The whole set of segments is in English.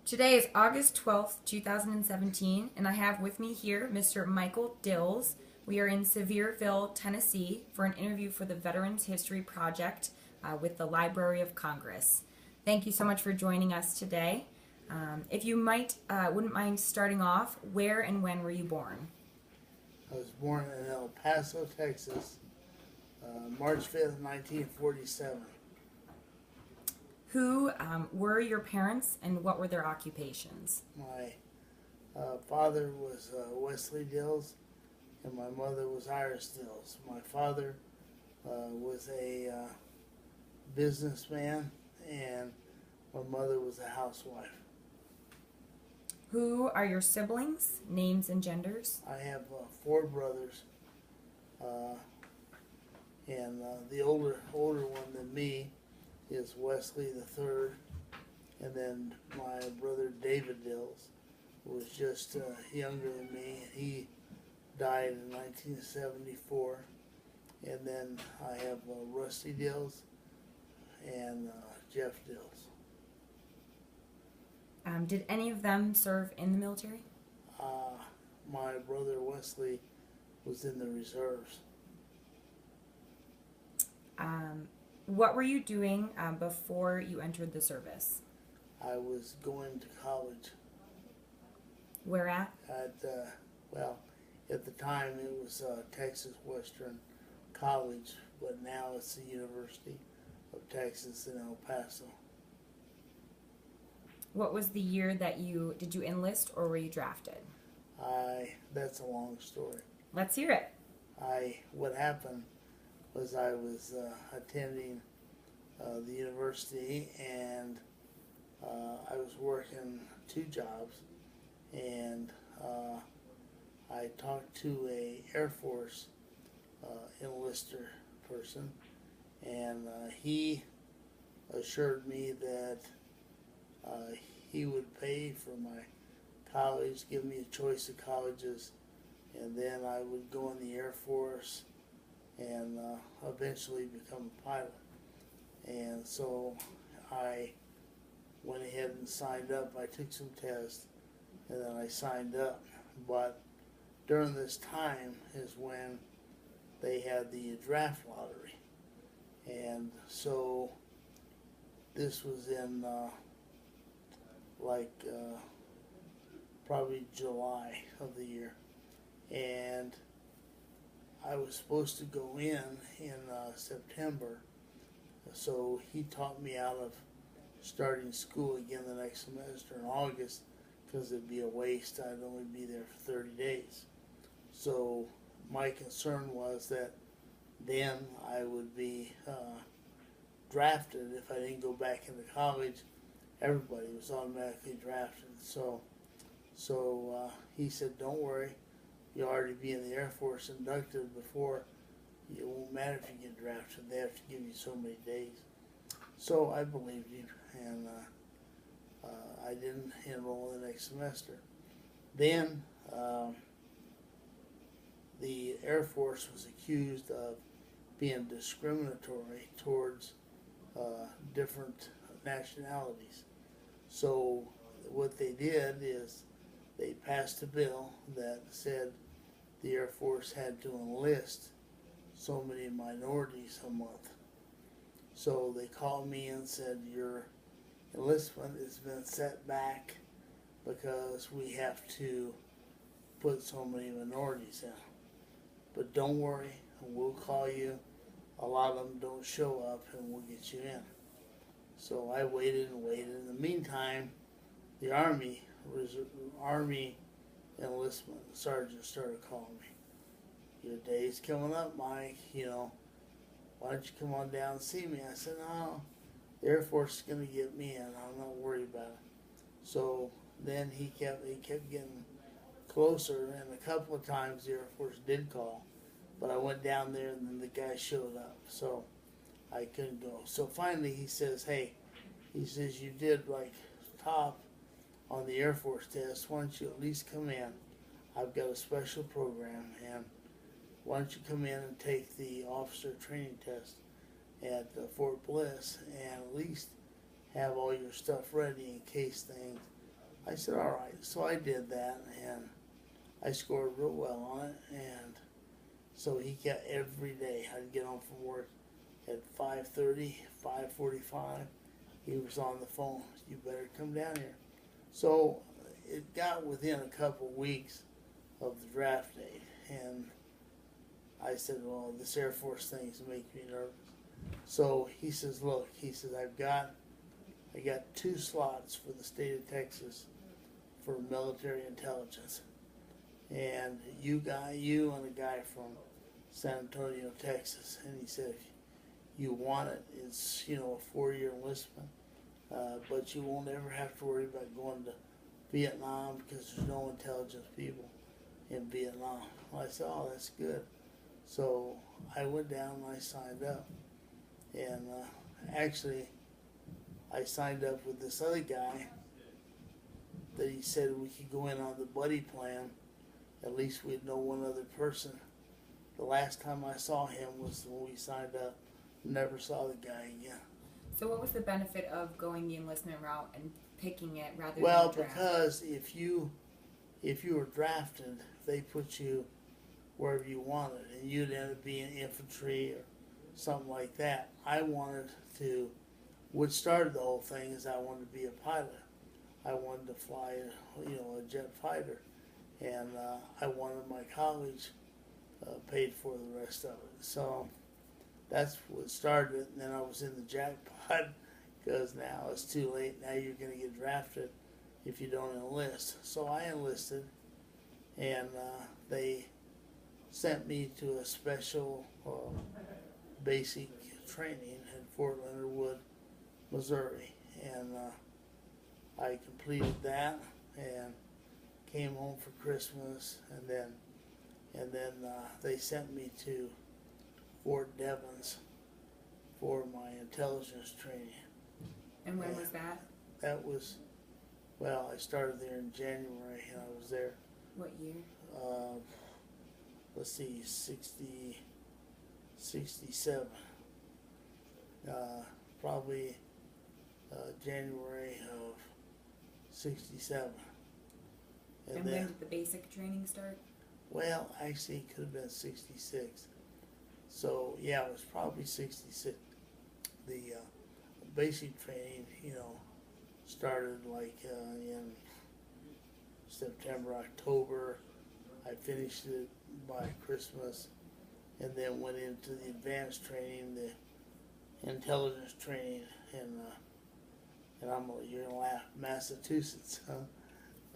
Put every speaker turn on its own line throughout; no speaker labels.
Today is August 12th, 2017, and I have with me here Mr. Michael Dils. We are in Sevierville, Tennessee for an interview for the Veterans History Project with the Library of Congress. Thank you so much for joining us today. If you wouldn't mind starting off, where and when were you born?
I was born in El Paso, Texas, March 5th, 1947.
Who were your parents and what were their occupations?
My father was Wesley Dils, and my mother was Iris Dils. My father was a businessman, and my mother was a housewife.
Who are your siblings, names and genders?
I have 4 brothers, and the older one than me is Wesley the third, and then my brother David Dils was just younger than me, and he died in 1974. And then I have Rusty Dils and Jeff Dils.
Did any of them serve in the military?
My brother Wesley was in the reserves.
What were you doing before you entered the service?
I was going to college.
Where at?
At the time it was Texas Western College, but now it's the University of Texas in El Paso.
What was the year that did you enlist or were you drafted?
That's a long story.
Let's hear it.
What happened was I was attending the university, and I was working 2 jobs, and I talked to a Air Force enlister person, and he assured me that he would pay for my college, give me a choice of colleges, and then I would go in the Air Force and eventually become a pilot. And so I went ahead and signed up. I took some tests, and then I signed up. But during this time is when they had the draft lottery. And so this was in probably July of the year. And I was supposed to go in September, so he talked me out of starting school again the next semester in August, because it'd be a waste. I'd only be there for 30 days. So my concern was that then I would be drafted. If I didn't go back into college, everybody was automatically drafted. So he said, don't worry, you'll already be in the Air Force inducted before. It won't matter if you get drafted. They have to give you so many days. So I believed him, and I didn't enroll in the next semester. Then the Air Force was accused of being discriminatory towards different nationalities. So what they did is they passed a bill that said the Air Force had to enlist so many minorities a month. So they called me and said, your enlistment has been set back because we have to put so many minorities in. But don't worry, we'll call you. A lot of them don't show up, and we'll get you in. So I waited and waited. In the meantime, the Army enlistment sergeant started calling me. Your day's coming up, Mike. Why don't you come on down and see me? I said, no, the Air Force is going to get me in. I'm not worried about it. So then he kept getting closer, and a couple of times the Air Force did call. But I went down there, and then the guy showed up. So I couldn't go. So finally he says, hey, you did top on the Air Force test. Why don't you at least come in? I've got a special program, and why don't you come in and take the officer training test at Fort Bliss, and at least have all your stuff ready in case things I said, all right. So I did that, and I scored real well on it. And so he got every day. I'd get home from work at 5:30, 5:45. He was on the phone. You better come down here. So it got within a couple weeks of the draft date, and I said, well, this Air Force thing is making me nervous. So he says, look, he says, I got 2 slots for the state of Texas for military intelligence. And you and a guy from San Antonio, Texas. And he said, if you want it, it's, a 4-year enlistment. But you won't ever have to worry about going to Vietnam because there's no intelligence people in Vietnam. I said, oh, that's good. So I went down and I signed up. And actually, I signed up with this other guy that he said we could go in on the buddy plan. At least we'd know one other person. The last time I saw him was when we signed up. Never saw the guy again.
So what was the benefit of going the enlistment route and picking it rather
well,
than draft?
Because if you were drafted, they put you wherever you wanted, and you'd end up being infantry or something like that. I wanted to. What started the whole thing is I wanted to be a pilot. I wanted to fly, a jet fighter, and I wanted my college paid for the rest of it. So that's what started it, and then I was in the jackpot because now it's too late. Now you're going to get drafted if you don't enlist. So I enlisted, and they sent me to a special basic training in Fort Leonard Wood, Missouri, and I completed that and came home for Christmas, and then they sent me to Fort Devens for my intelligence training.
And when was that?
That was, well, I started there in January, and I was there.
What year?
Let's see, 67. Probably January of 67.
And when did the basic training start?
Well, actually, it could have been 66. So, yeah, it was probably 66. The basic training, started like in September, October. I finished it by Christmas, and then went into the advanced training, the intelligence training, and you're gonna laugh, Massachusetts, huh?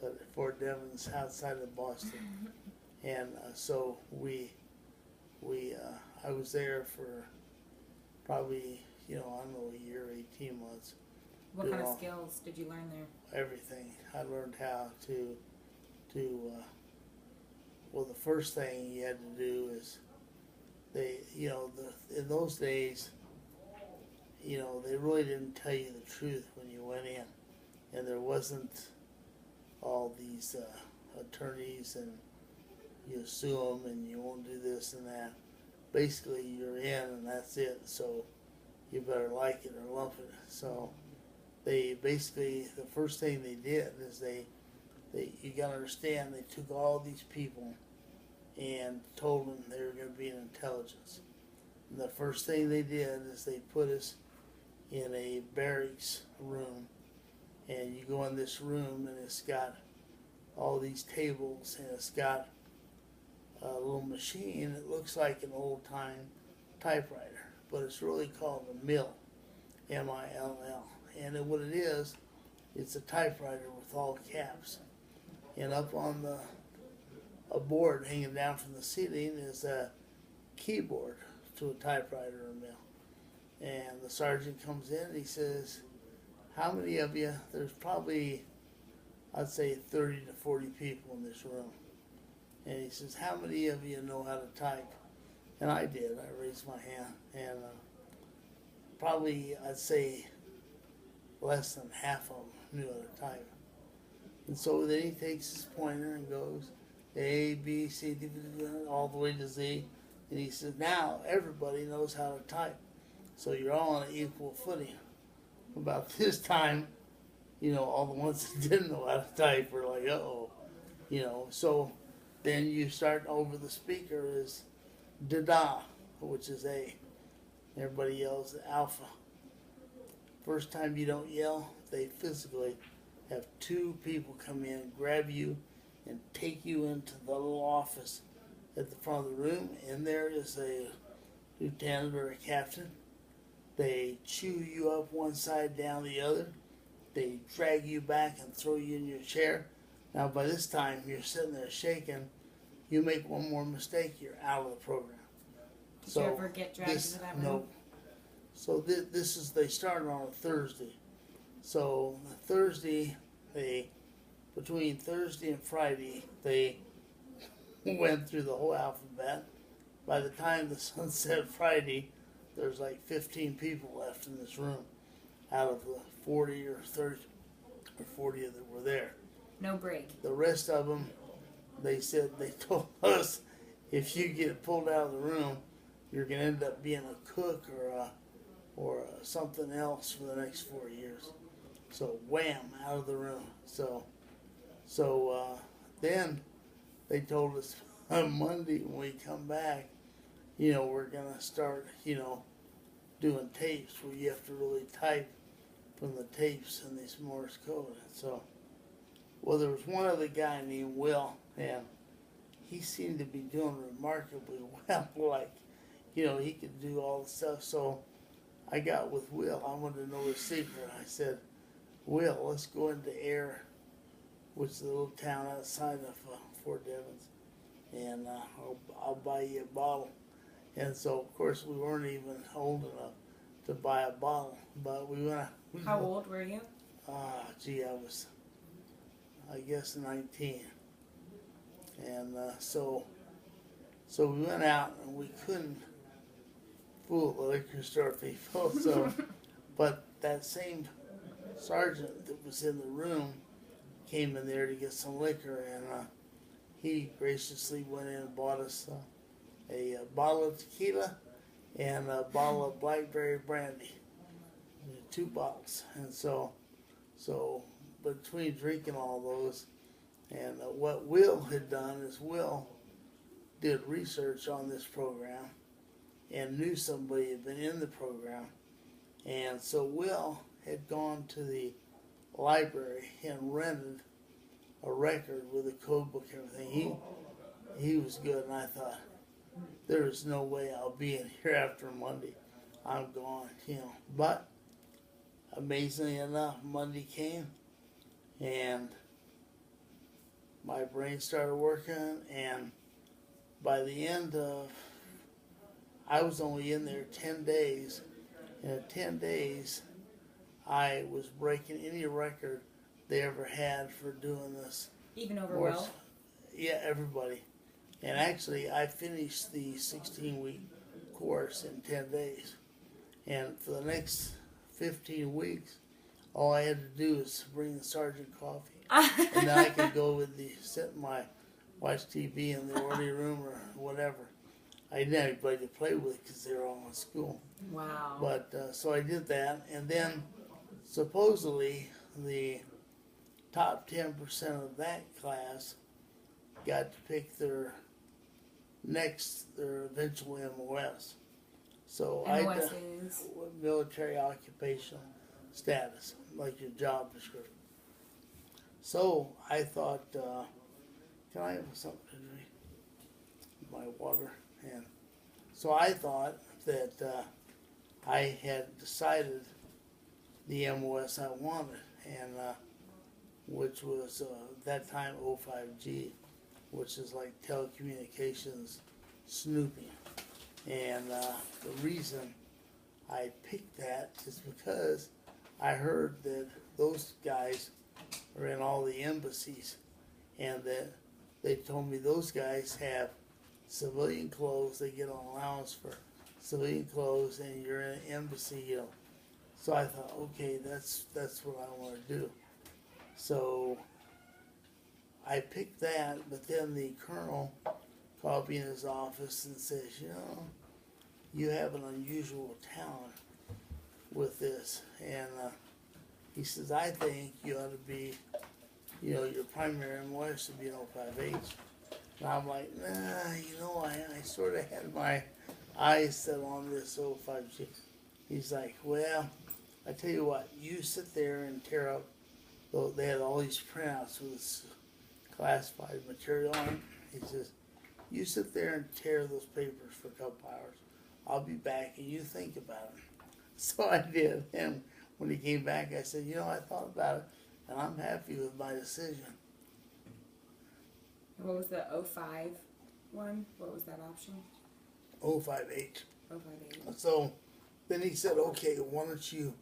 But Fort Devens, outside of Boston, and so I was there for probably I don't know, a year, 18 months.
What kind of skills did you learn there?
Everything. I learned how to well, the first thing you had to do is in those days, they really didn't tell you the truth when you went in, and there wasn't all these attorneys and you sue them and you won't do this and that. Basically, you're in and that's it. So you better like it or lump it. So they basically, the first thing they did is you got to understand, they took all these people and told them they were going to be in intelligence. And the first thing they did is they put us in a barracks room, and you go in this room and it's got all these tables, and it's got a little machine that looks like an old-time typewriter, but it's really called a mill, M-I-L-L. And what it is, it's a typewriter with all caps. And up on a board hanging down from the ceiling is a keyboard to a typewriter or mill. And the sergeant comes in and he says, how many of you, there's probably, I'd say 30 to 40 people in this room. And he says, how many of you know how to type? And I did. I raised my hand. And probably, I'd say, less than half of them knew how to type. And so then he takes his pointer and goes A, B, C, D, all the way to Z. And he says, now everybody knows how to type. So you're all on an equal footing. About this time, all the ones that didn't know how to type were like, uh-oh, So then you start over the speaker is da-da, which is A. Everybody yells alpha. First time you don't yell, they physically have two people come in, grab you, and take you into the little office at the front of the room, and there is a lieutenant or a captain. They chew you up one side, down the other. They drag you back and throw you in your chair. Now, by this time, you're sitting there shaking. You make one more mistake, you're out of the program.
Did you ever get dragged into that room?
No. So they started on a Thursday. So between Thursday and Friday, they went through the whole alphabet. By the time the sun set Friday, there's like 15 people left in this room out of the 40 or 30 or 40 that were there.
No break.
The rest of them, they told us, if you get pulled out of the room, you're going to end up being a cook or something else for the next 4 years. So wham, out of the room. So then they told us on Monday when we come back, we're going to start, doing tapes where you have to really type from the tapes in this Morse code. So, well, there was one other guy named Will, and he seemed to be doing remarkably well. Like, he could do all the stuff. So I got with Will. I wanted to know his secret. I said, Will, let's go into Air, which is a little town outside of Fort Devens, and I'll buy you a bottle. And so, of course, we weren't even old enough to buy a bottle, but we went.
How old were you?
I was, I guess, 19. And so we went out, and we couldn't fool the liquor store people. So, but that same sergeant that was in the room came in there to get some liquor, and he graciously went in and bought us a bottle of tequila and a bottle of blackberry brandy, 2 bottles. And so between drinking all those, and what Will had done is Will did research on this program and knew somebody had been in the program, and so Will had gone to the library and rented a record with a code book and everything. He was good, and I thought, there is no way I'll be in here after Monday. I'm gone, But amazingly enough, Monday came, and my brain started working, and by the end of, I was only in there 10 days, and in 10 days, I was breaking any record they ever had for doing this.
Even over Will?
Yeah, everybody. And actually, I finished the 16-week course in 10 days. And for the next 15 weeks, all I had to do was bring the sergeant coffee. And then I could go sit in watch TV in the orderly room or whatever. I didn't have anybody to play with because they were all in school.
Wow.
But, so I did that. And then, supposedly, the top 10% of that class got to pick their eventual MOS. So
MOS is
military occupational status, like your job description. So I thought, can I have something to drink? My water. And so I thought that I had decided the MOS I wanted, and which was that time 05G, which is like telecommunications snooping. And the reason I picked that is because I heard that those guys are in all the embassies, and that they told me those guys have civilian clothes. They get an allowance for civilian clothes, and you're in an embassy, So I thought, okay, that's what I want to do. So I picked that, but then the colonel called me in his office and says, you have an unusual talent with this. And He says, I think you ought to be, your primary MOS should be an 05H. And I'm like, nah, I sort of had my eyes set on this 05G. He's like, well, I tell you what, you sit there and tear up. They had all these printouts with this classified material on it. He says, you sit there and tear those papers for a couple hours. I'll be back and you think about it. So I did. And when he came back, I said, I thought about it and I'm happy with my decision.
What was the 05 one? What was that option?
05H.
05H.
So then he said, okay, why don't you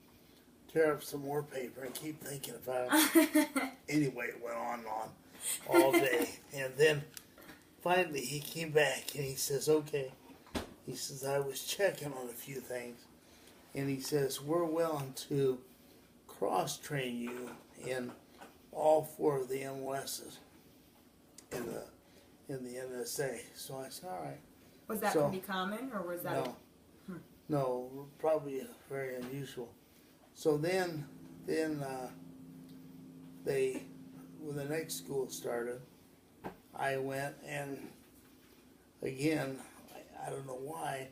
tear up some more paper and keep thinking about it. Anyway, it went on and on all day. And then finally he came back and he says, okay. He says, I was checking on a few things. And he says, we're willing to cross-train you in all 4 of the MOSs in the NSA. So I said, all right.
Was that pretty common, or was that?
No, probably very unusual. So then when the next school started, I went and again, I don't know why,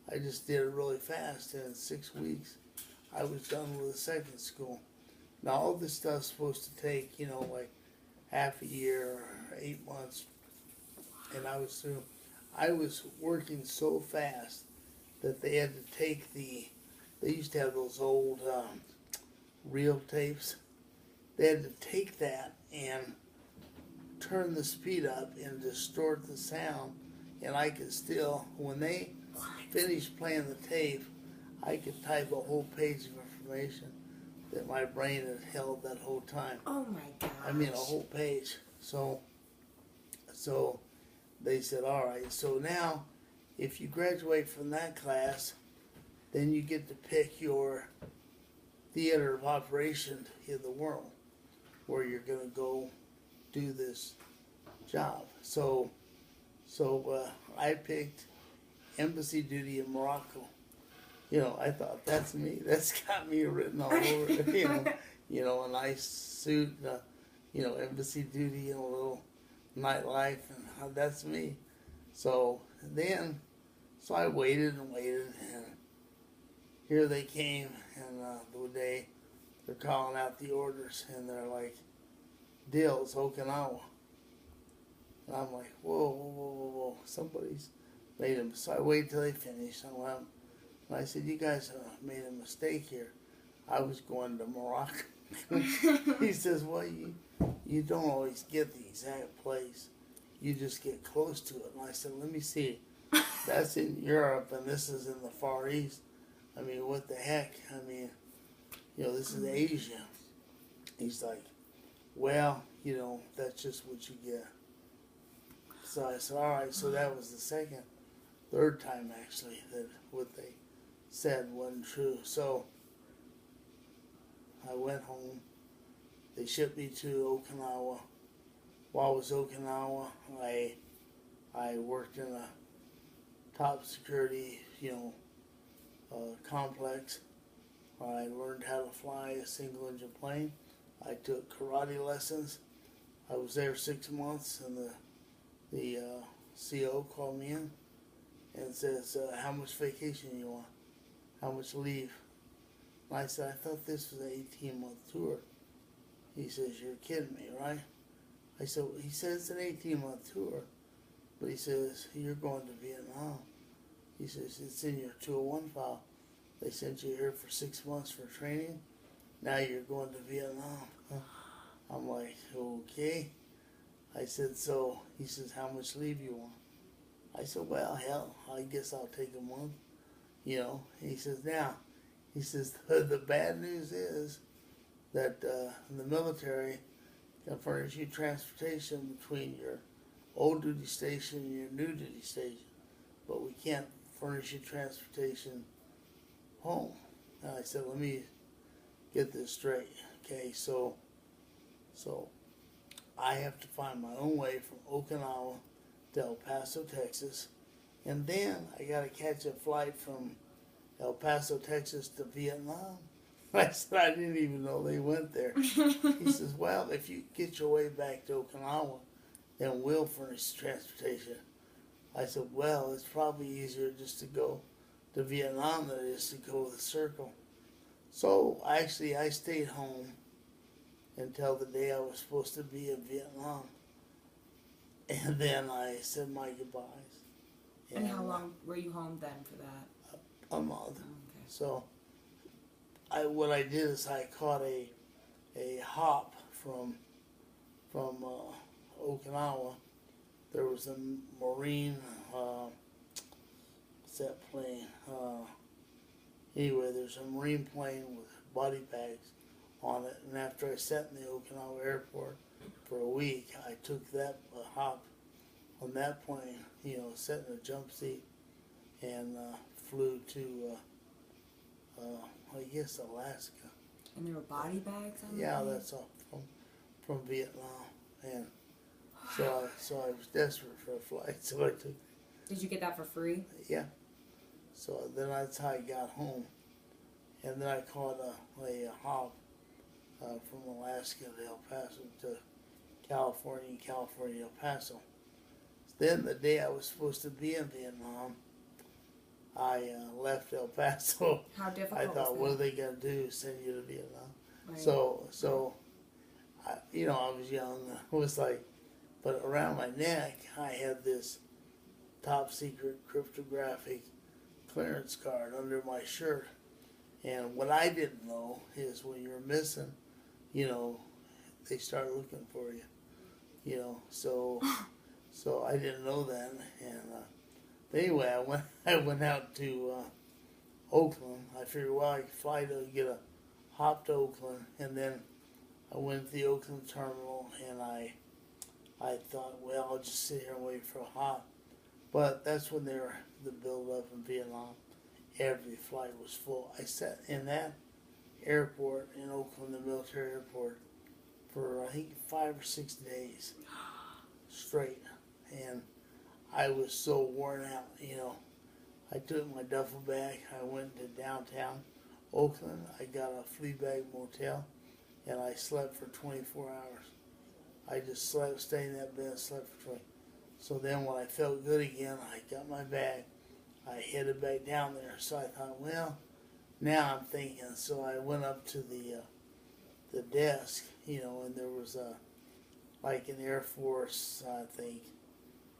I just did it really fast, and in 6 weeks, I was done with the second school. Now all this stuff's supposed to take, like half a year or 8 months, and I was through. I was working so fast that they had to take they used to have those old reel tapes. They had to take that and turn the speed up and distort the sound, and I could still, when they finished playing the tape, I could type a whole page of information that my brain had held that whole time.
Oh my gosh.
I mean, a whole page. So they said, all right, so now if you graduate from that class, then you get to pick your theater of operation in the world where you're going to go do this job. So I picked embassy duty in Morocco. I thought, that's me. That's got me written all over it. A nice suit, embassy duty and a little nightlife, and that's me. So I waited and waited, and here they came, and the day they're calling out the orders, and they're like, Dils, Okinawa. And I'm like, whoa, somebody's made him. So I waited till they finished. I went, and I said, you guys made a mistake here. I was going to Morocco. He says, well, you don't always get the exact place. You just get close to it. And I said, let me see. That's in Europe, and this is in the Far East. I mean, what the heck? I mean, this is Asia. He's like, well, that's just what you get. So I said, all right. So that was the third time actually, that what they said wasn't true. So I went home. They shipped me to Okinawa. While I was Okinawa, I worked in a top security, complex. I learned how to fly a single engine plane. I took karate lessons. I was there 6 months, and the CO called me in and says, how much vacation you want? How much leave? And I said, I thought this was an 18-month tour. He says, you're kidding me, right? I said, he says it's an 18-month tour, but he says, you're going to Vietnam. He says, it's in your 201 file. They sent you here for 6 months for training. Now you're going to Vietnam. I'm like, okay. I said, so, he says, how much leave you want? I said, well, hell, I guess I'll take a month. He says, the bad news is that the military can furnish you transportation between your old duty station and your new duty station, but we can't furnish you transportation home. And I said, let me get this straight. Okay, so I have to find my own way from Okinawa to El Paso, Texas, and then I got to catch a flight from El Paso, Texas to Vietnam. I said, I didn't even know they went there. He says, well, if you get your way back to Okinawa, then we'll furnish transportation. I said, well, it's probably easier just to go to Vietnam than it is to go the circle. So actually, I stayed home until the day I was supposed to be in Vietnam. And then I said my goodbyes.
And how long were you home then for that?
A month.
Okay.
So what I did is I caught a hop from Okinawa. There was a Marine, what's that plane? Anyway, there's a Marine plane with body bags on it. And after I sat in the Okinawa airport for a week, I took that hop on that plane, sat in a jump seat and flew to, I guess, Alaska.
And there were body bags on the
Yeah,
plane?
that's all from Vietnam. And so I was desperate for a flight, so I took.
Did you get that for free?
Yeah. So then that's how I got home. And then I caught a hop from Alaska to El Paso to California, and California, El Paso. Then the day I was supposed to be in Vietnam, I left El Paso.
How difficult
I thought,
was that?
what are they going to do, send you to Vietnam?
Right.
So I was young. It was like, but around my neck, I had this top secret cryptographic clearance card under my shirt. And what I didn't know is when you're missing, they start looking for you. So I didn't know that. And but anyway, I went out to Oakland. I figured, well, I could fly to get a hop to Oakland, and then I went to the Oakland terminal, and I thought, well, I'll just sit here and wait for a hop. But that's when they were the build up in Vietnam. Every flight was full. I sat in that airport in Oakland, the military airport, for I think 5 or 6 days straight, and I was so worn out. I took my duffel bag. I went to downtown Oakland. I got a flea bag motel, and I slept for 24 hours. I just slept, stayed in that bed, slept for 20. So then when I felt good again, I got my bag. I headed back down there. So I thought, well, now I'm thinking. So I went up to the desk, and there was like an Air Force, I think,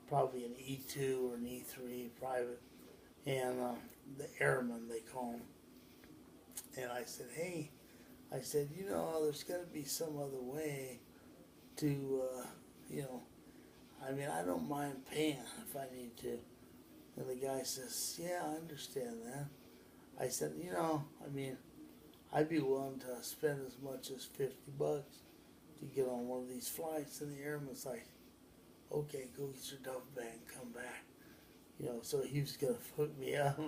probably an E2 or an E3 private, and the airman, they call them. And I said, hey, there's got to be some other way to, I don't mind paying if I need to. And the guy says, yeah, I understand that. I said, I'd be willing to spend as much as $50 to get on one of these flights. And the airman's like, okay, go get your duffel bag and come back. So he was going to hook me up.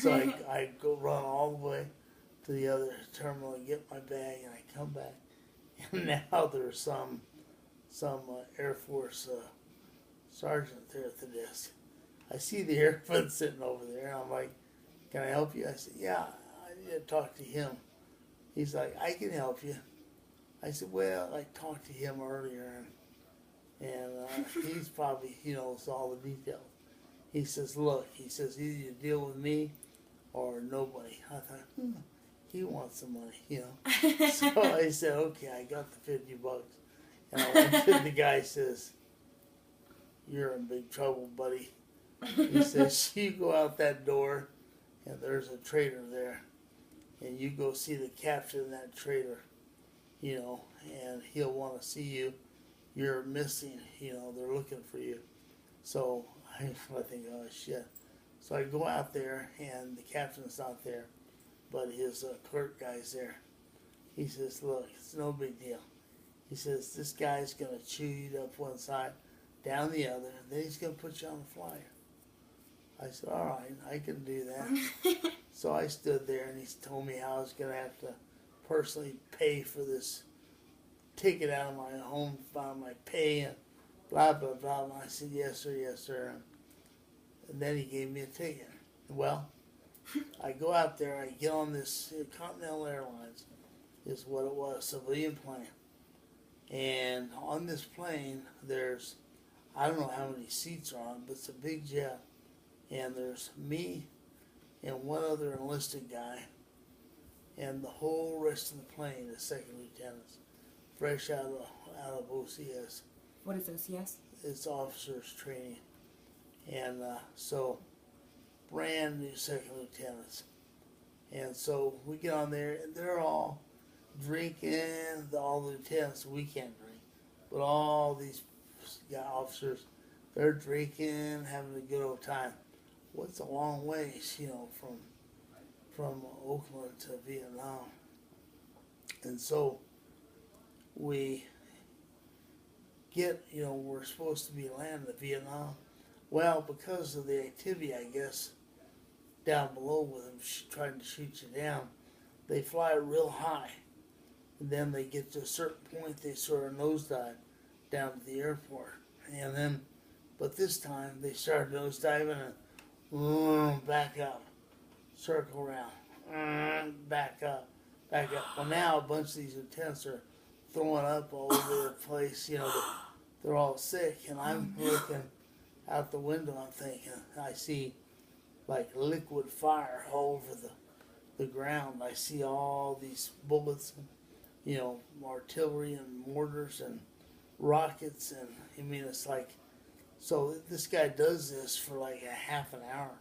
So I go run all the way to the other terminal and get my bag, and I come back. And now there's some Air Force sergeant there at the desk. I see the airman sitting over there, and I'm like, can I help you? I said, yeah, I need to talk to him. He's like, I can help you. I said, well, I talked to him earlier, and he's probably, he knows all the details. He says, look, either you deal with me or nobody. I thought, he wants the money, So I said, okay, I got the $50. And I went to the guy, says, you're in big trouble, buddy. He says, you go out that door, and there's a trader there, and you go see the captain of that trader, and he'll want to see you. You're missing, they're looking for you. So I think, oh, shit. So I go out there, and the captain's not there, but his clerk guy's there. He says, look, it's no big deal. He says, this guy's going to chew you up one side, down the other, and then he's going to put you on a flyer. I said, all right, I can do that. So I stood there, and he told me how I was going to have to personally pay for this ticket out of my home, found my pay, and blah, blah, blah. And I said, yes, sir, yes, sir. And then he gave me a ticket. Well, I go out there, I get on this Continental Airlines, is what it was, civilian plane. And on this plane, there's, I don't know how many seats are on, but it's a big jet. And there's me and one other enlisted guy, and the whole rest of the plane is second lieutenants, fresh out of OCS.
What is OCS?
It's officers training, and so brand new second lieutenants. And so we get on there, and they're all drinking. All the lieutenants, we can't drink, but all these officers, they're drinking, having a good old time. What's a long ways, from Oakland to Vietnam. And so we get, we're supposed to be landing at Vietnam. Well, because of the activity, I guess, down below with them trying to shoot you down, they fly real high. And then they get to a certain point, they sort of nosedive down to the airport. And then, but this time, they started nosediving and back up, circle around, back up, back up. Well, now a bunch of these lieutenants are throwing up all over the place. They're all sick, and I'm looking out the window. I'm thinking, I see like liquid fire all over the ground. I see all these bullets, and, artillery and mortars and rockets, and I mean, it's like, so this guy does this for like a half an hour,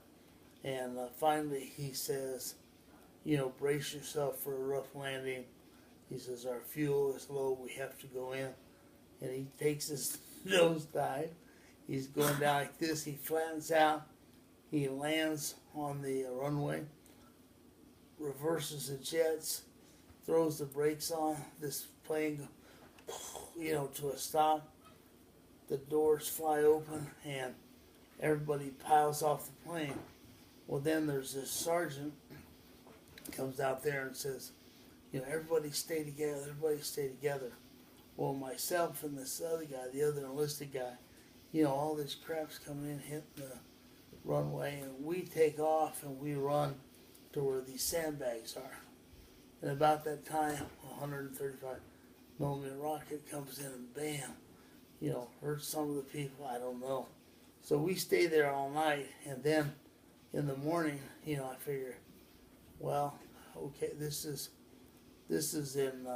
and finally he says, brace yourself for a rough landing. He says, our fuel is low, we have to go in. And he takes his nosedive. He's going down like this. He flattens out. He lands on the runway, reverses the jets, throws the brakes on. This plane, to a stop. The doors fly open, and everybody piles off the plane. Well, then there's this sergeant comes out there and says, everybody stay together, everybody stay together. Well, myself and this other guy, the other enlisted guy, all this crap's coming in, hitting the runway, and we take off and we run to where these sandbags are. And about that time, a 135 millimeter rocket comes in and bam, hurts some of the people, I don't know. So we stay there all night, and then in the morning, I figure, well, okay, this is in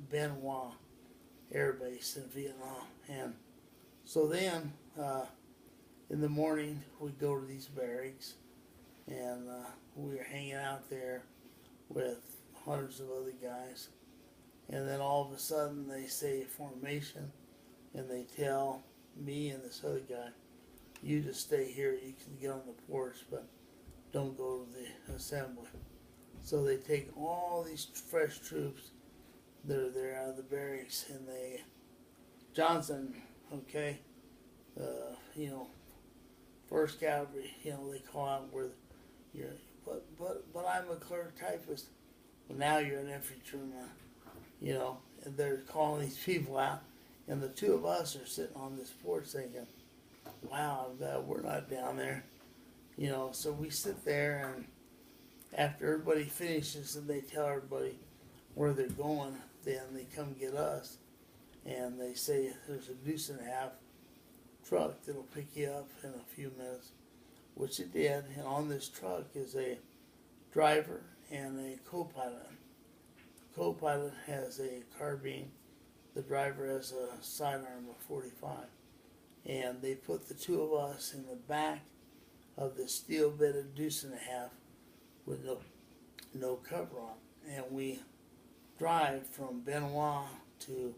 Ben Hoa Air Base in Vietnam. And so then in the morning we go to these barracks, and we're hanging out there with hundreds of other guys. And then all of a sudden they say formation, and they tell me and this other guy, you just stay here, you can get on the porch, but don't go to the assembly. So they take all these fresh troops that are there out of the barracks, and they, Johnson, okay, 1st Cavalry, they call out where you're, but I'm a clerk typist. Well, now you're an infantryman, and they're calling these people out, and the two of us are sitting on this porch thinking, wow, I'm glad we're not down there, so we sit there, and after everybody finishes and they tell everybody where they're going, then they come get us, and they say there's a deuce and a half truck that'll pick you up in a few minutes, which it did. And on this truck is a driver and a co-pilot. Co-pilot has a carbine. The driver has a sidearm of 45. And they put the two of us in the back of the steel-bedded deuce and a half with no cover on. And we drive from Ben Hoa to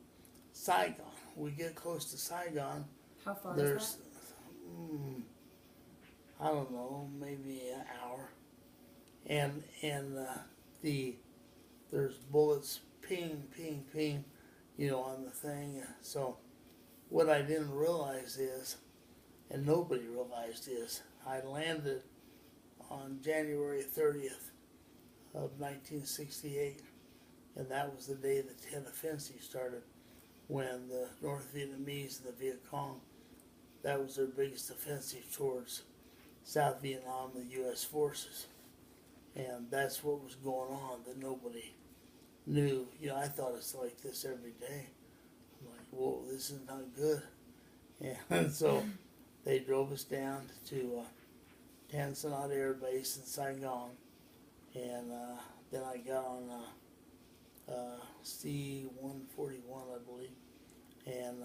Saigon. We get close to Saigon.
How far is that?
I don't know, maybe an hour. And there's bullets ping, ping, ping, on the thing. So what I didn't realize is, and nobody realized is, I landed on January 30th of 1968, and that was the day the Tet Offensive started, when the North Vietnamese and the Viet Cong, that was their biggest offensive towards South Vietnam and the U.S. forces. And that's what was going on that nobody knew. You know, I thought it's like this every day. I'm like, whoa, this is not good. And so they drove us down to Tan Son Nhut Air Base in Saigon. And then I got on C-141, I believe. And,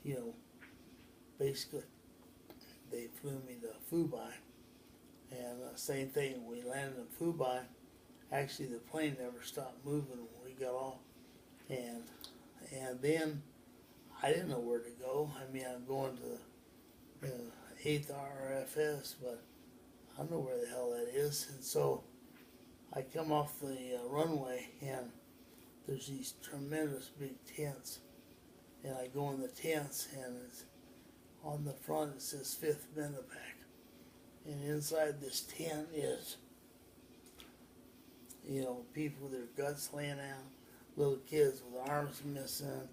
you know, basically they flew me to Fubai. And same thing, we landed in Fubai. Actually, the plane never stopped moving when we got off. And then I didn't know where to go. I mean, I'm going to the 8th RFS, but I don't know where the hell that is. And so I come off the runway, and there's these tremendous big tents. And I go in the tents, and it's on the front it says 5th Medevac. And inside this tent is, you know, people with their guts laying out, little kids with arms missing,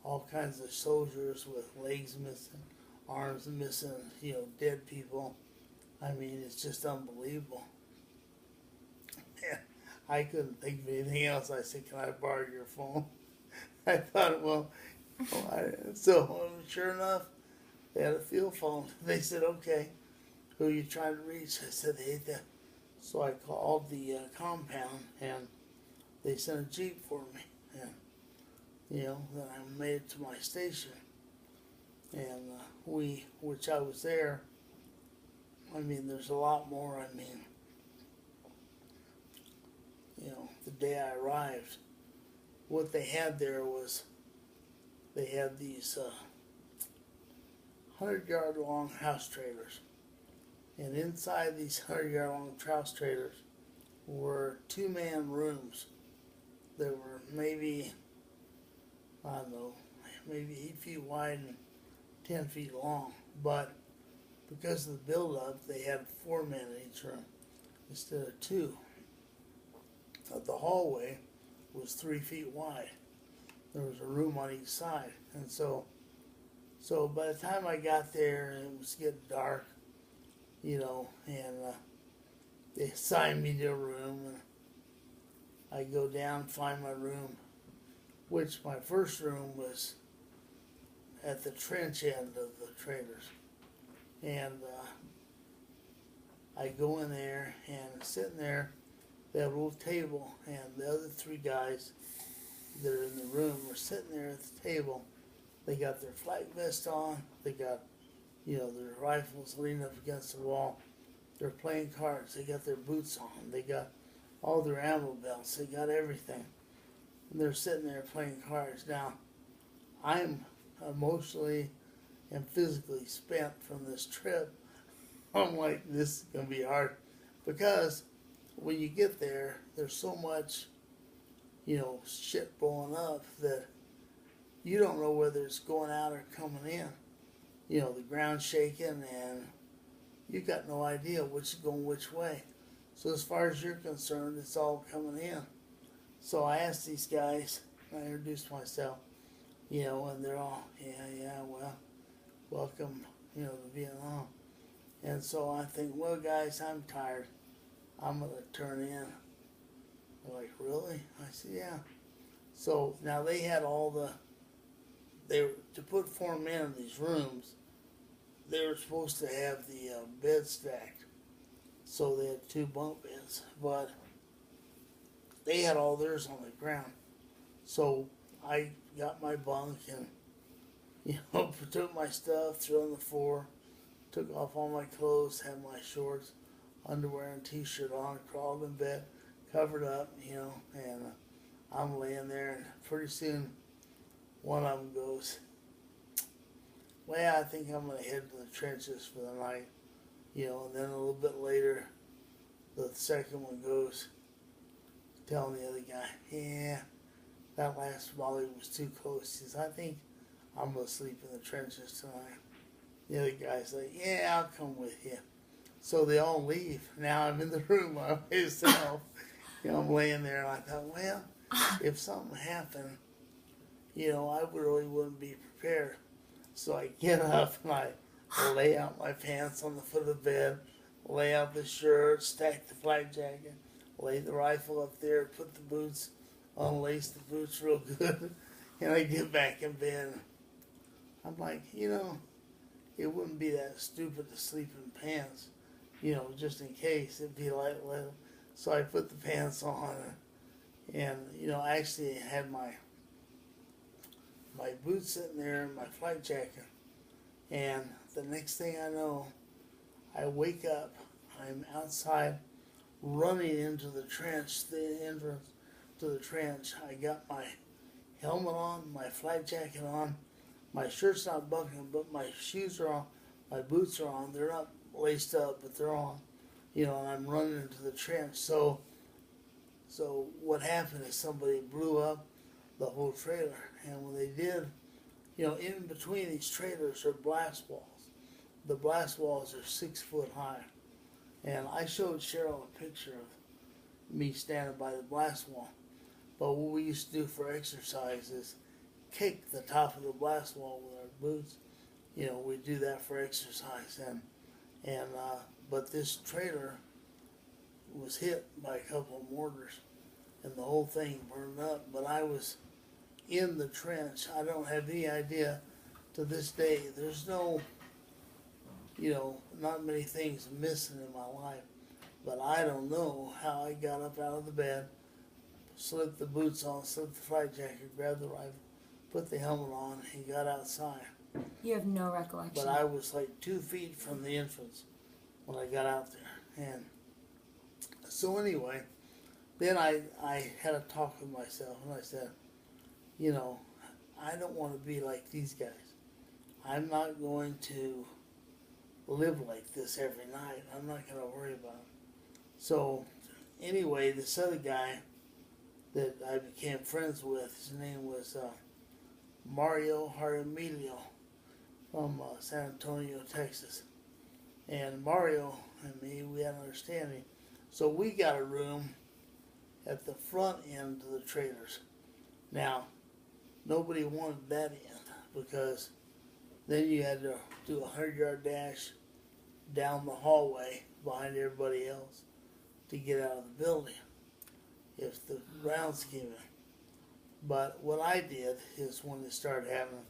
all kinds of soldiers with legs missing, arms missing, you know, dead people. I mean, it's just unbelievable. I couldn't think of anything else. I said, can I borrow your phone? I thought, well, so sure enough, they had a field phone. They said, okay, who are you trying to reach? I said, they hate that. So I called the compound, and they sent a Jeep for me. And, you know, then I made it to my station. And which I was there, I mean, there's a lot more. I mean, you know, the day I arrived, what they had there was, they had these 100-yard long house trailers. And inside these 100-yard long house trailers were 2-man rooms that were maybe, I don't know, maybe 8 feet wide and 10 feet long. But because of the build-up, they had 4 men in each room instead of 2. The hallway was 3 feet wide. There was a room on each side. And so by the time I got there, it was getting dark, you know, and they assigned me to a room, and I go down, find my room, which my first room was at the trench end of the trailers. And I go in there, and sitting there, they have a little table, and the other 3 guys that are in the room are sitting there at the table. They got their flak vest on, they got, you know, their rifles leaning up against the wall. They're playing cards, they got their boots on, they got all their ammo belts, they got everything. And they're sitting there playing cards. Now, I'm emotionally and physically spent from this trip. I'm like, this is going to be hard. Because when you get there, there's so much, you know, shit blowing up that you don't know whether it's going out or coming in. You know, the ground's shaking, and you got no idea which is going which way. So as far as you're concerned, it's all coming in. So I asked these guys, I introduced myself, you know, and they're all, yeah, well, welcome, you know, to Vietnam. And so I think, well, guys, I'm tired. I'm going to turn in. They're like, really? I said, yeah. So now they had to put 4 men in these rooms, they were supposed to have the bed stacked. So they had 2 bunk beds, but they had all theirs on the ground. So I got my bunk and, you know, took my stuff, threw it on the floor, took off all my clothes, had my shorts, underwear and t-shirt on, crawled in bed, covered up, you know, and I'm laying there, and pretty soon one of them goes, well, I think I'm going to head to the trenches for the night, you know. And then a little bit later, the second one goes, telling the other guy, yeah, that last volley was too close. He says, I think I'm going to sleep in the trenches tonight. The other guy's like, yeah, I'll come with you. So they all leave. Now I'm in the room by myself. You know, I'm laying there, and I thought, well, if something happened, you know, I really wouldn't be prepared. So I get up, and I lay out my pants on the foot of the bed, lay out the shirt, stack the flak jacket, lay the rifle up there, put the boots, unlace the boots real good, and I get back in bed. I'm like, it wouldn't be that stupid to sleep in pants, just in case. It'd be like, so I put the pants on, and I actually had my boots sitting there and my flight jacket. And the next thing I know, I wake up, I'm outside running into the trench, the entrance to the trench. I got my helmet on, my flight jacket on, my shirt's not buckling, but my shoes are on, my boots are on. They're not laced up, but they're on, and I'm running into the trench. So what happened is somebody blew up the whole trailer, and when they did, in between these trailers are blast walls. The blast walls are 6 foot high. And I showed Cheryl a picture of me standing by the blast wall. But what we used to do for exercise is kick the top of the blast wall with our boots. We do that for exercise. But this trailer was hit by a couple of mortars, and the whole thing burned up. But I was in the trench. I don't have any idea to this day. There's no, not many things missing in my life, but I don't know how I got up out of the bed, slipped the boots on, slipped the flight jacket, grabbed the rifle, put the helmet on, and got outside.
You have no recollection.
But I was like 2 feet from the entrance when I got out there. And so anyway, then I had a talk with myself, and I said, I don't want to be like these guys. I'm not going to live like this every night. I'm not going to worry about it. So anyway, this other guy that I became friends with, his name was Mario Jaramillo from San Antonio, Texas. And Mario and me, we had an understanding. So we got a room at the front end of the trailers. Now, nobody wanted that end because then you had to do a 100-yard dash down the hallway behind everybody else to get out of the building if the rounds came in. But what I did is when it started happening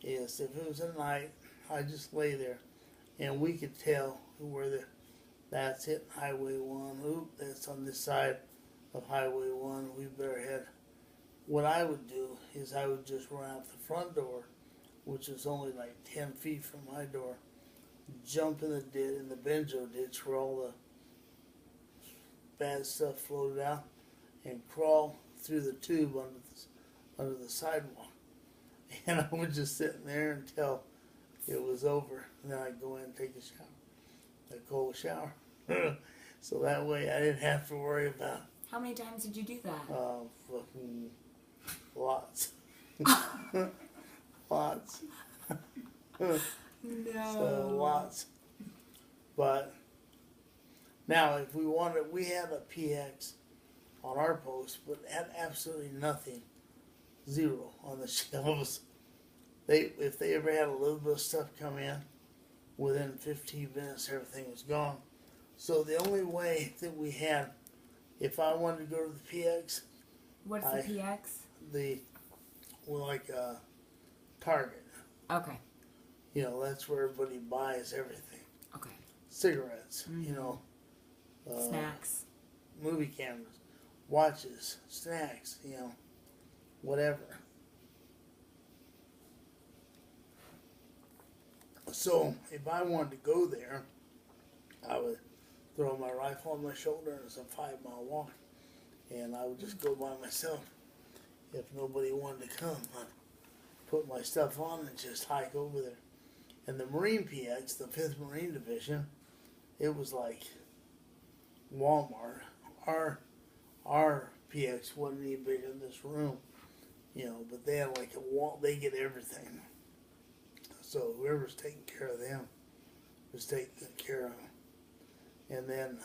is if it was at night, I just lay there and we could tell where that's hitting Highway 1. Oop, that's on this side of Highway 1. We better head. What I would do is I would just run out the front door, which is only like 10 feet from my door, jump in the benjo ditch where all the bad stuff floated out, and crawl through the tube under the sidewalk. And I was just sitting there until it was over, and then I'd go in and take a shower, a cold shower. So that way I didn't have to worry about.
How many times did you do that?
Fucking lots. Lots.
No.
So lots. But now if we wanted, we had a PX on our post, but had absolutely nothing. Zero on the shelves. If they ever had a little bit of stuff come in, within 15 minutes everything was gone. So the only way that we had, if I wanted to go to the PX.
What's the PX?
Like Target.
Okay.
That's where everybody buys everything.
Okay.
Cigarettes,
snacks.
Movie cameras, watches, snacks, whatever. So if I wanted to go there, I would throw my rifle on my shoulder, and it's a 5-mile walk, and I would just go by myself. If nobody wanted to come, I'd put my stuff on and just hike over there. And the Marine PX, the 5th Marine Division, it was like Walmart. Our PX wasn't any bigger than this room, but they had like a wall. They get everything. So whoever's taking care of them was taking good care of them. And then,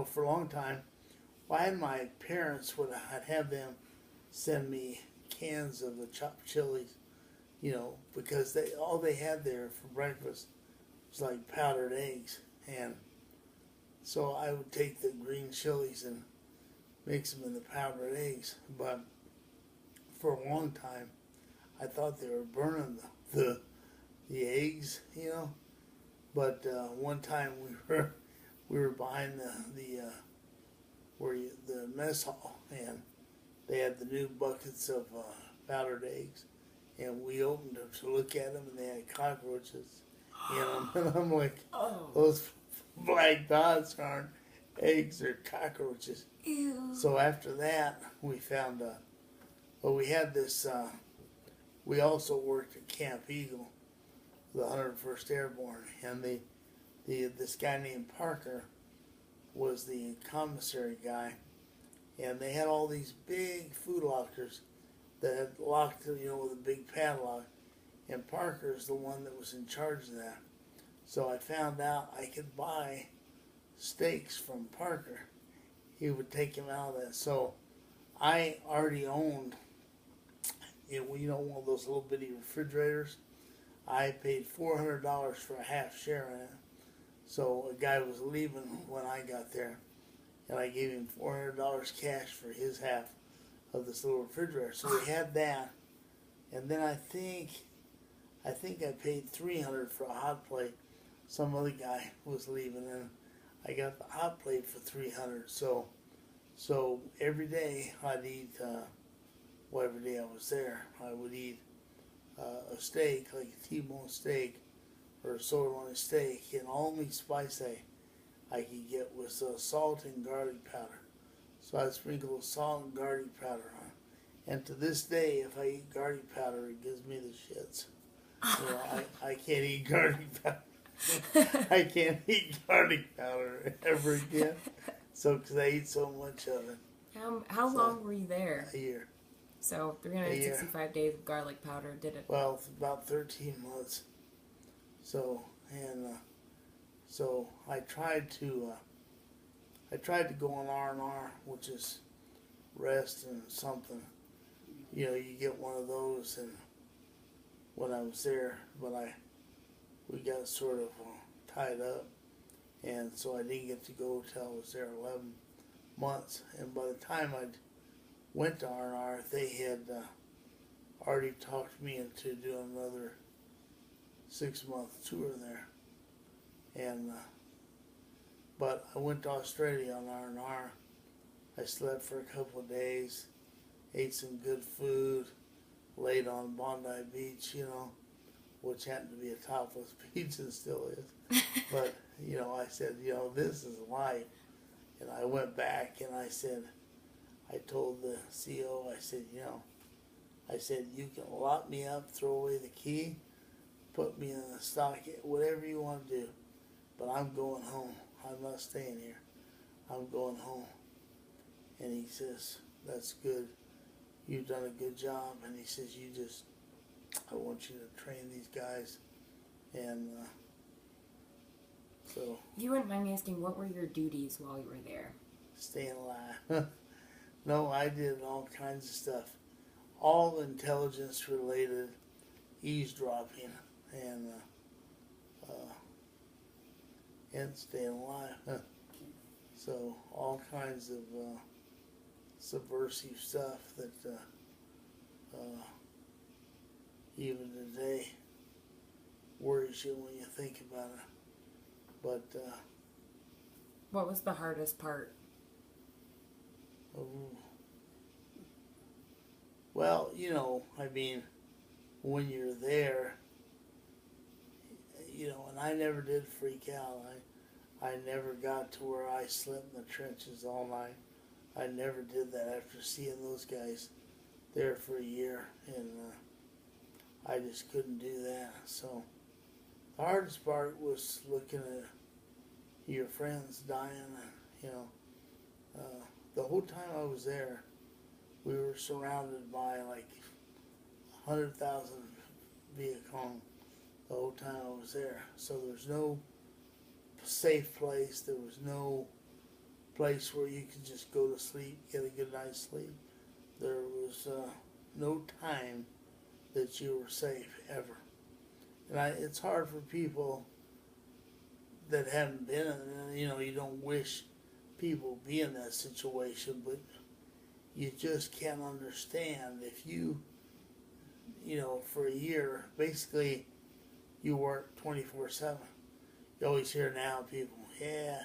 for a long time, my parents I'd have them send me cans of the chopped chilies, because all they had there for breakfast was like powdered eggs. And so I would take the green chilies and mix them in the powdered eggs. But for a long time, I thought they were burning the eggs, you know. But one time we were behind the mess hall, and they had the new buckets of powdered eggs, and we opened them to look at them, and they had cockroaches in them. And I'm like,
Oh.
those black dots aren't eggs, they're cockroaches.
Ew.
So after that, we found, well, we had this, we also worked at Camp Eagle, the 101st Airborne, and this guy named Parker was the commissary guy, and they had all these big food lockers that had locked, you know, with a big padlock, and Parker's the one that was in charge of that. So I found out I could buy steaks from Parker. He would take him out of that. So I already owned, you know, one of those little bitty refrigerators. I paid $400 for a half share in it. So a guy was leaving when I got there, and I gave him $400 cash for his half of this little refrigerator. So we had that, and then I think I paid $300 for a hot plate. Some other guy was leaving, and I got the hot plate for $300. So every day I'd eat, well, every day I was there, I would eat a steak, like a T-bone steak or a sirloin steak, and all the spice I could get was salt and garlic powder. So I'd sprinkle salt and garlic powder on. And to this day, if I eat garlic powder, it gives me the shits. You know, I can't eat garlic powder. I can't eat garlic powder ever again. So, because I eat so much of it.
How long were you there?
A year.
So 365 days of garlic powder did it.
Well, about 13 months. So, and so I tried to go on R&R, which is rest and something. You know, you get one of those, and when I was there, but we got sort of tied up, and so I didn't get to go till I was there 11 months. And by the time I went to R&R, they had already talked me into doing another 6-month tour there. And but I went to Australia on R&R. I slept for a couple of days, ate some good food, laid on Bondi Beach, you know, which happened to be a topless beach and still is. But, you know, I said, you know, this is life. And I went back and I said, I told the CO, I said, you know, I said, you can lock me up, throw away the key, put me in the stock, whatever you want to do. But I'm going home. I'm not staying here. I'm going home. And he says, that's good. You've done a good job. And he says, I want you to train these guys. And so.
If you wouldn't mind me asking, what were your duties while you were there?
Staying alive. No, I did all kinds of stuff. All intelligence related, eavesdropping, and staying alive. So all kinds of subversive stuff that even today worries you when you think about it. But
what was the hardest part?
Well, you know, I mean, when you're there, you know, and I never did freak out. I never got to where I slept in the trenches all night. I never did that after seeing those guys there for a year, and I just couldn't do that. So the hardest part was looking at your friends dying, and, you know, the whole time I was there, we were surrounded by like 100,000 Viet Cong the whole time I was there. So there's no safe place. There was no place where you could just go to sleep, get a good night's sleep. There was no time that you were safe ever. And it's hard for people that haven't been in it. You know, you don't wish people be in that situation, but you just can't understand if you, for a year, basically you work 24/7. You always hear now people, yeah,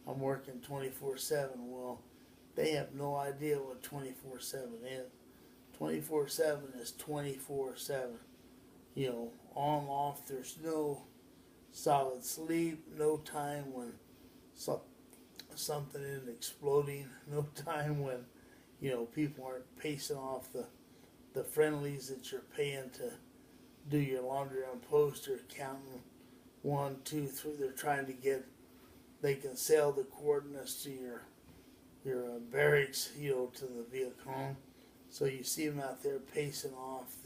I'm working 24/7. Well, they have no idea what 24/7 is. 24/7 is 24/7. On, off, there's no solid sleep, no time when something isn't exploding, no time when, people aren't pacing off the friendlies that you're paying to do your laundry on post or counting 1, 2, 3. They're trying to they can sell the coordinates to your barracks, to the Viet Cong. So you see them out there pacing off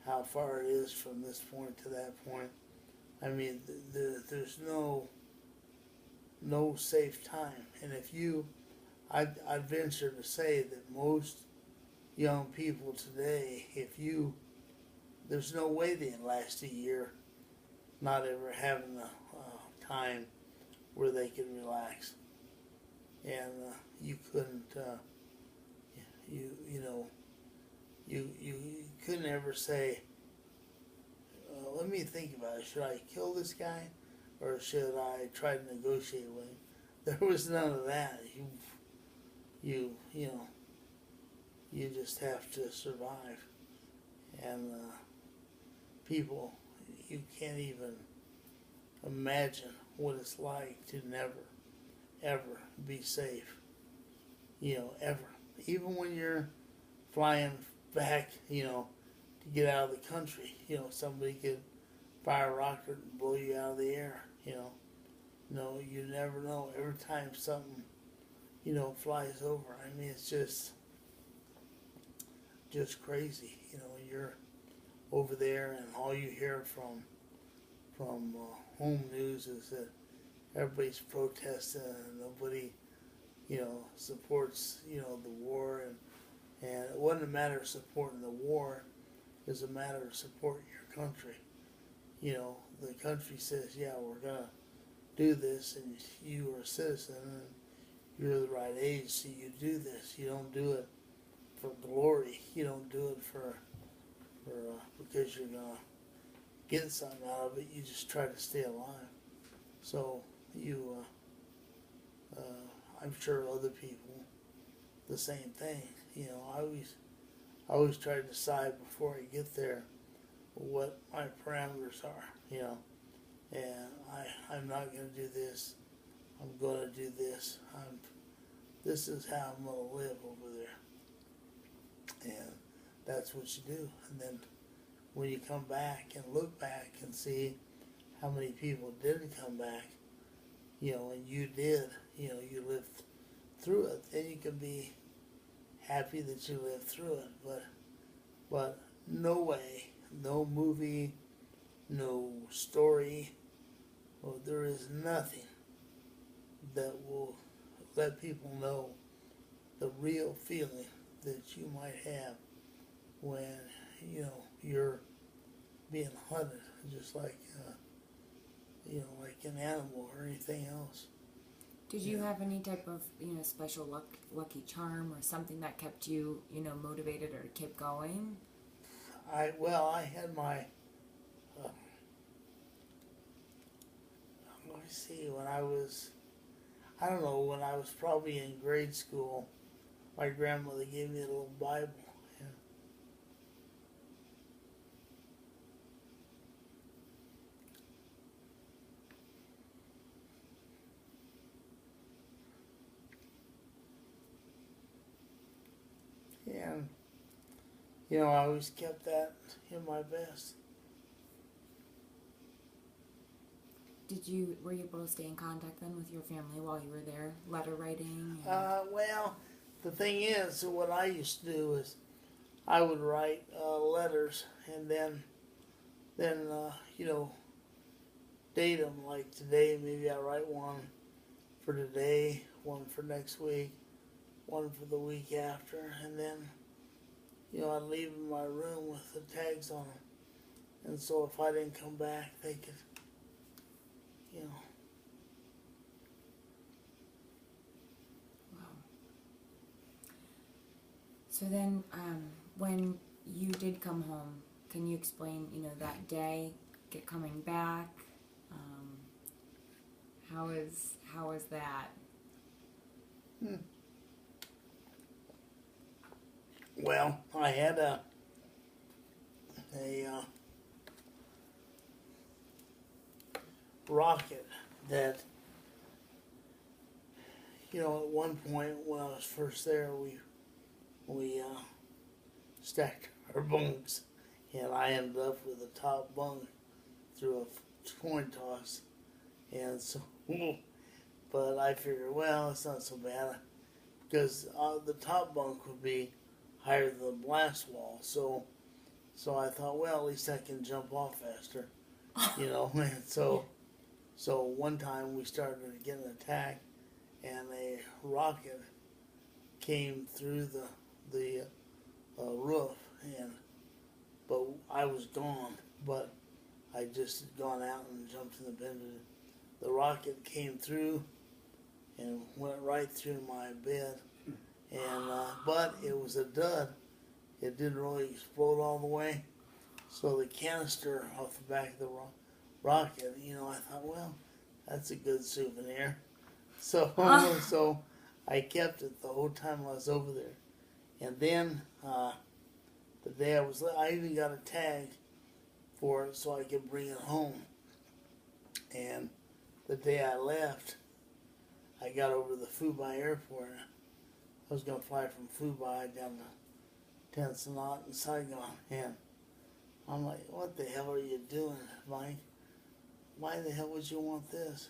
how far it is from this point to that point. I mean, there's no safe time. And I'd venture to say that most young people today, there's no way they'd last a year not ever having a time where they could relax. And you couldn't, you couldn't ever say, let me think about it. Should I kill this guy, or should I try to negotiate with him? There was none of that. You just have to survive. And people, you can't even imagine what it's like to never, ever be safe. Ever. Even when you're flying back, to get out of the country, somebody could fire a rocket and blow you out of the air, No, you never know. Every time something, flies over, I mean, it's just crazy. You're over there, and all you hear from home news is that everybody's protesting, and nobody, supports, the war, and it wasn't a matter of supporting the war. It's a matter of supporting your country. The country says, yeah, we're gonna do this, and you are a citizen, and you're the right age, so you do this. You don't do it for glory. You don't do it for because you're gonna get something out of it. You just try to stay alive. So I'm sure other people, the same thing. I always try to decide before I get there what my parameters are. And I'm not going to do this. I'm going to do this. This is how I'm going to live over there. And that's what you do. And then when you come back and look back and see how many people didn't come back, and you did, you lived through it, then you can be happy that you lived through it. But no way, no movie, no story, well, there is nothing that will let people know the real feeling that you might have when, you're being hunted, just like, like an animal or anything else.
Did you have any type of, special lucky charm or something that kept you, motivated or kept going?
I had my, let me see, when I was probably in grade school, my grandmother gave me a little Bible. And, I always kept that in my vest.
Were you able to stay in contact then with your family while you were there, letter writing?
Well, the thing is, what I used to do is I would write letters, and then date them. Like today, maybe I write one for today, one for next week, one for the week after, and then I'd leave them in my room with the tags on them. And so if I didn't come back, they could,
Wow. So then, when you did come home, can you explain, that day, coming back? Um, how was that?
Well, I had a rocket that, at one point when I was first there, we stacked our bunks, and I ended up with the top bunk through a coin toss, and so, but I figured, well, it's not so bad, because the top bunk would be higher than the blast wall, so I thought, well, at least I can jump off faster, and so one time we started getting attacked, and a rocket came through the roof, but I was gone, but I just had gone out and jumped in the bed. The rocket came through and went right through my bed, and but it was a dud. It didn't really explode all the way. So the canister off the back of the rocket, I thought, well, that's a good souvenir. So so I kept it the whole time I was over there. And then the day I even got a tag for it so I could bring it home. And the day I left, I got over to the Fubai airport. I was going to fly from Fubai down to Ten Sanat in Saigon. And I'm like, what the hell are you doing, Mike? Why the hell would you want this?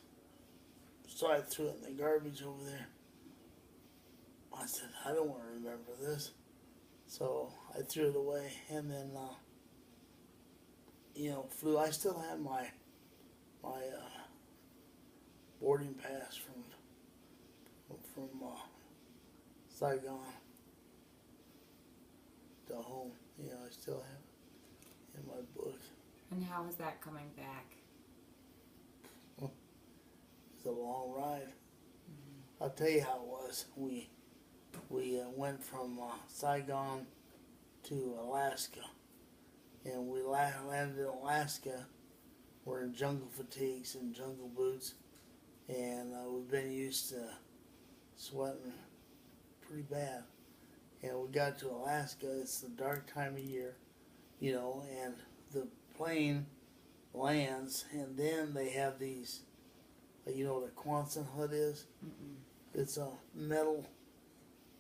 So I threw it in the garbage over there. I said, I don't want to remember this. So I threw it away, and then, flew. I still had my boarding pass from Saigon to home. I still have it in my book.
And how was that coming back?
It's a long ride. Mm-hmm. I'll tell you how it was. We went from Saigon to Alaska, and we landed in Alaska. We're in jungle fatigues and jungle boots, and we've been used to sweating pretty bad. And we got to Alaska. It's the dark time of year, and the plane lands, and then they have these. You know what a Quonset hut is? Mm-mm. It's a metal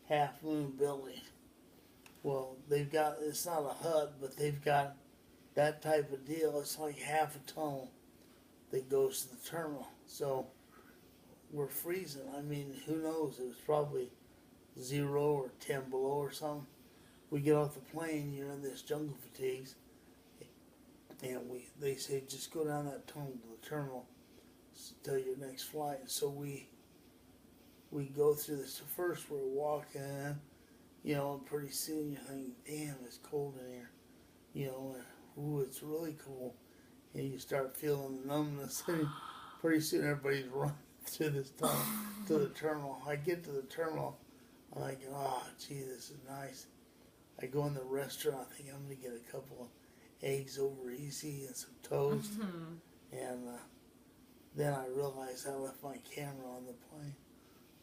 half-moon building. Well, it's not a hut, but they've got that type of deal. It's like half a tunnel that goes to the terminal. So we're freezing. I mean, who knows? It was probably 0 or 10 below or something. We get off the plane, you're in this jungle fatigues, and they say, just go down that tunnel to the terminal till your next flight. So we go through this. First we're walking, and pretty soon you're thinking, damn, it's cold in here, and ooh, it's really cold. And you start feeling the numbness, and pretty soon everybody's running through this tunnel to the terminal. I get to the terminal, I'm like, oh, gee, this is nice. I go in the restaurant, I think I'm going to get a couple of eggs over easy and some toast. Mm-hmm. And then I realized I left my camera on the plane.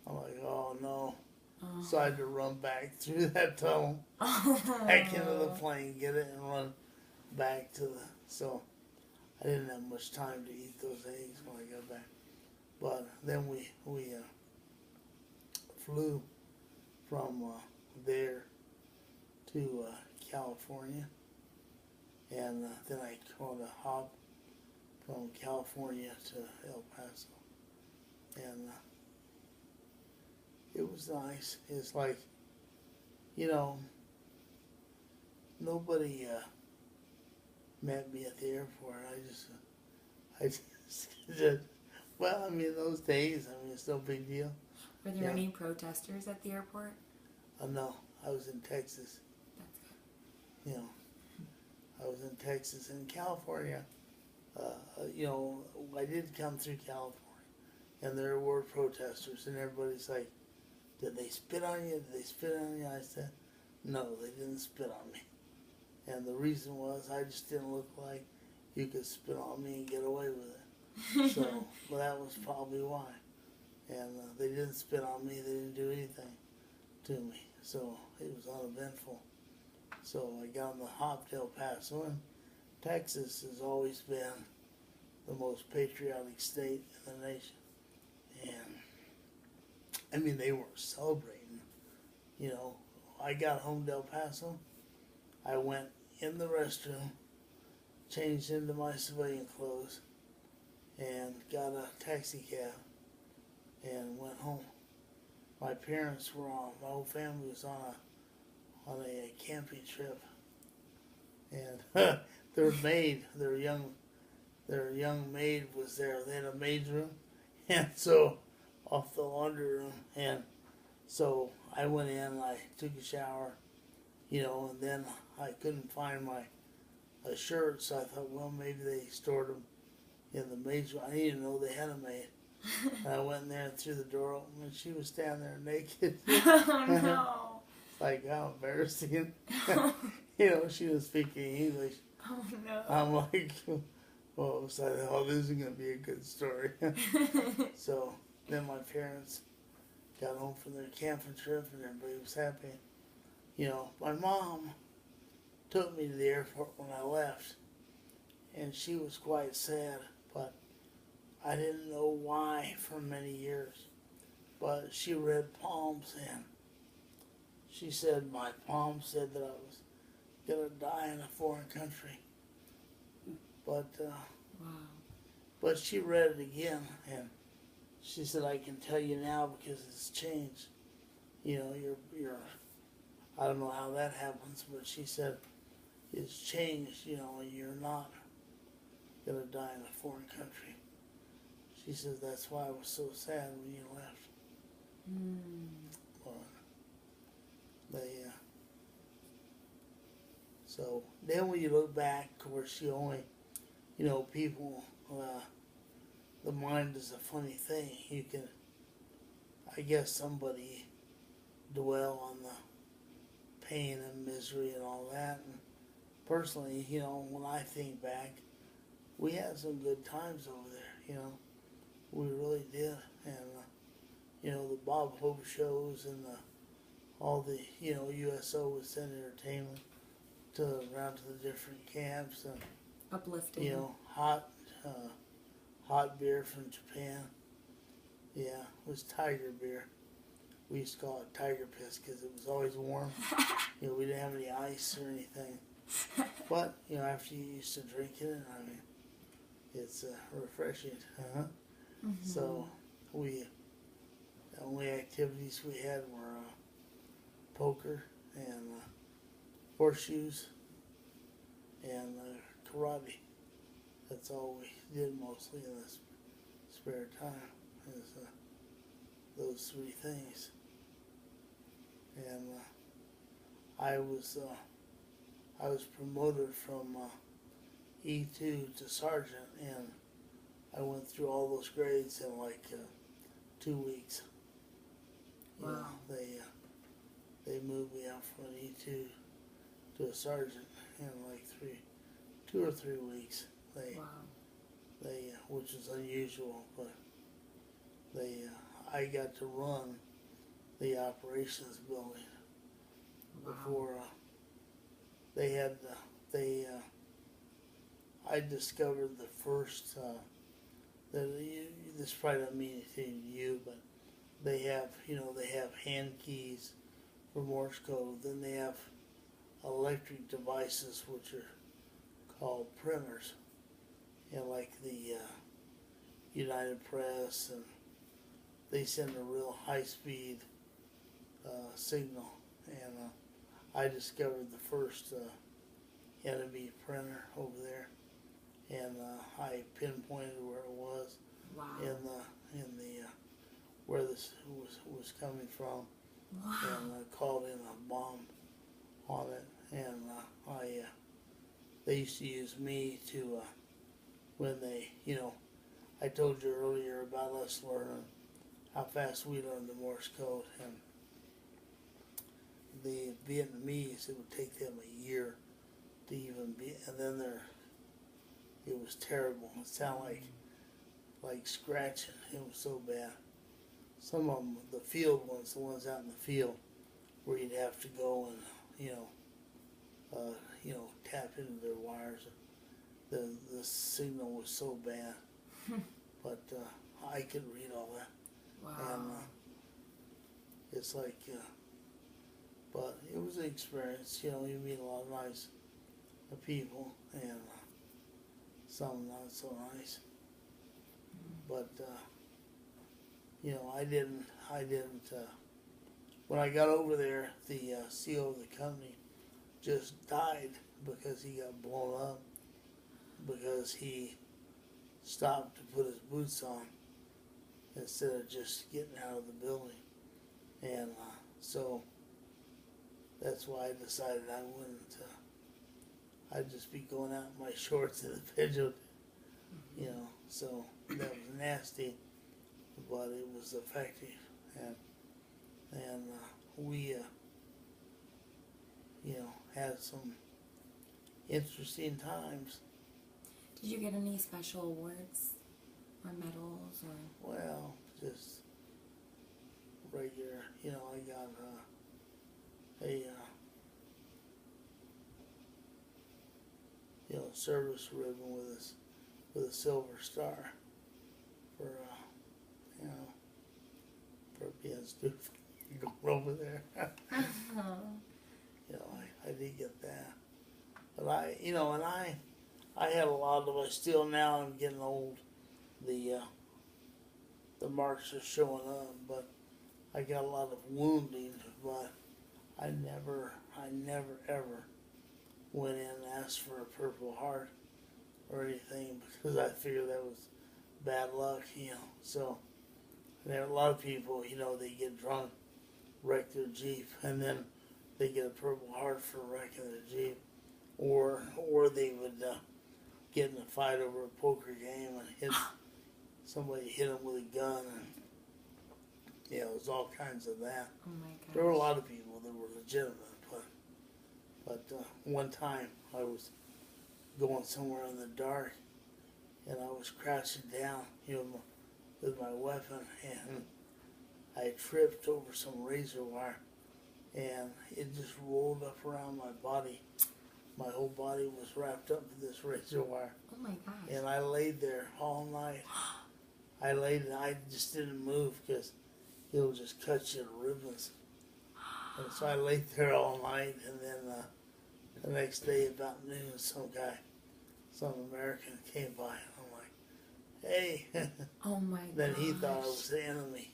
I'm like, oh, no. Oh. So I had to run back through that tunnel, back into the plane, get it, and run back to so I didn't have much time to eat those eggs when I got back. But then we flew from there to California, and then I caught a hop from California to El Paso, and it was nice. It's like, nobody met me at the airport. I just well, I mean, those days, it's no big deal.
Were there any protesters at the airport?
No, I was in Texas.
That's good.
I was in Texas and California. I did come through California, and there were protesters, and everybody's like, did they spit on you? Did they spit on you? I said, No, they didn't spit on me. And the reason was I just didn't look like you could spit on me and get away with it. So, well, that was probably why. And they didn't spit on me. They didn't do anything to me. So it was uneventful. So I got on the hop to El Paso, and Texas has always been the most patriotic state in the nation. And I mean, they were celebrating. You know, I got home to El Paso. I went in the restroom, changed into my civilian clothes, and got a taxi cab and went home. My parents were on, my whole family was on a camping trip, and their young maid was there. They had a maid's room, and so off the laundry room, and so I went in, I took a shower, you know, and then I couldn't find my shirts, so I thought, well, maybe they stored them in the maid's room. I didn't even know they had a maid. And I went in there and threw the door open, and she was standing there naked.
Oh, no.
Like, how embarrassing. You know, she was speaking English.
Oh, no.
I'm like, well, so I thought, oh, this is going to be a good story. So then my parents got home from their camping trip, and everybody was happy. You know, my mom took me to the airport when I left, and she was quite sad, but I didn't know why for many years. But she read palms, and she said my palm said that I was going to die in a foreign country. But
wow.
But she read it again, and she said, I can tell you now because it's changed. You know, you're I don't know how that happens, but she said, it's changed, you know, and you're not going to die in a foreign country. She says, that's why I was so sad when you left. But so then when you look back, of course, she only, you know, people, the mind is a funny thing. You can, I guess somebody dwell on the pain and misery and all that. And personally, you know, when I think back, we had some good times over there, you know. We really did. And, you know, the Bob Hope shows and all the, you know, USO would send entertainment around to the different camps. And,
uplifting.
you know, hot beer from Japan. Yeah, it was tiger beer. We used to call it tiger piss because it was always warm. You know, we didn't have any ice or anything. But, you know, after you used to drink it, I mean, it's refreshing. So the only activities we had were poker and horseshoes and karate. That's all we did mostly in this spare time, is those three things. And I was promoted from E2 to sergeant, and I went through all those grades in like 2 weeks. You
wow.
know, they moved me up from an E2 to a sergeant in like 2 or 3 weeks. Which is unusual, but I got to run the operations building before I discovered the first. This probably doesn't mean anything to you, but they have hand keys for Morse code. Then they have electric devices which are called printers, and like the United Press, and they send a real high-speed signal. And I discovered the first enemy printer over there, and I pinpointed where it was.
Wow.
in the where this was coming from.
Wow.
And called in a bomb on it, and they used to use me to when they, you know, I told you earlier about us learning how fast we learned the Morse code, and the Vietnamese, it would take them a year to even be, and then it was terrible. It sounded like scratching. It was so bad. Some of them, the field ones, the ones out in the field, where you'd have to go and tap into their wires. The signal was so bad, but I could read all that.
Wow.
And it's like, but it was an experience. You meet a lot of nice people, and some not so nice. But I didn't. When I got over there, the CEO of the company just died because he got blown up because he stopped to put his boots on instead of just getting out of the building. And so that's why I decided I wouldn't. I'd just be going out in my shorts in the bedroom, So that was nasty, but it was effective, and we had some interesting times.
Did you get any special awards or medals or?
Well, just regular. I got a service ribbon with a silver star for for being stupid going over there. I did get that, but I had a lot of. I still now. I'm getting old. The marks are showing up, but I got a lot of wounding. But I never ever went in and asked for a Purple Heart or anything because I figured that was bad luck. So there are a lot of people. They get drunk, wreck their Jeep, and then they get a Purple Heart for wrecking their Jeep, or they would get in a fight over a poker game and somebody hit them with a gun, and it was all kinds of that.
Oh my gosh.
There were a lot of people that were legitimate, but one time I was going somewhere in the dark, and I was crouching down, with my weapon, and I tripped over some razor wire, and it just rolled up around my body. My whole body was wrapped up in this razor wire.
Oh my gosh.
And I laid there all night. I just didn't move because it'll just cut you to ribbons. And so I laid there all night, and then the next day about noon, some American came by, and I'm like, hey.
Oh my god.
Then he thought I was the enemy,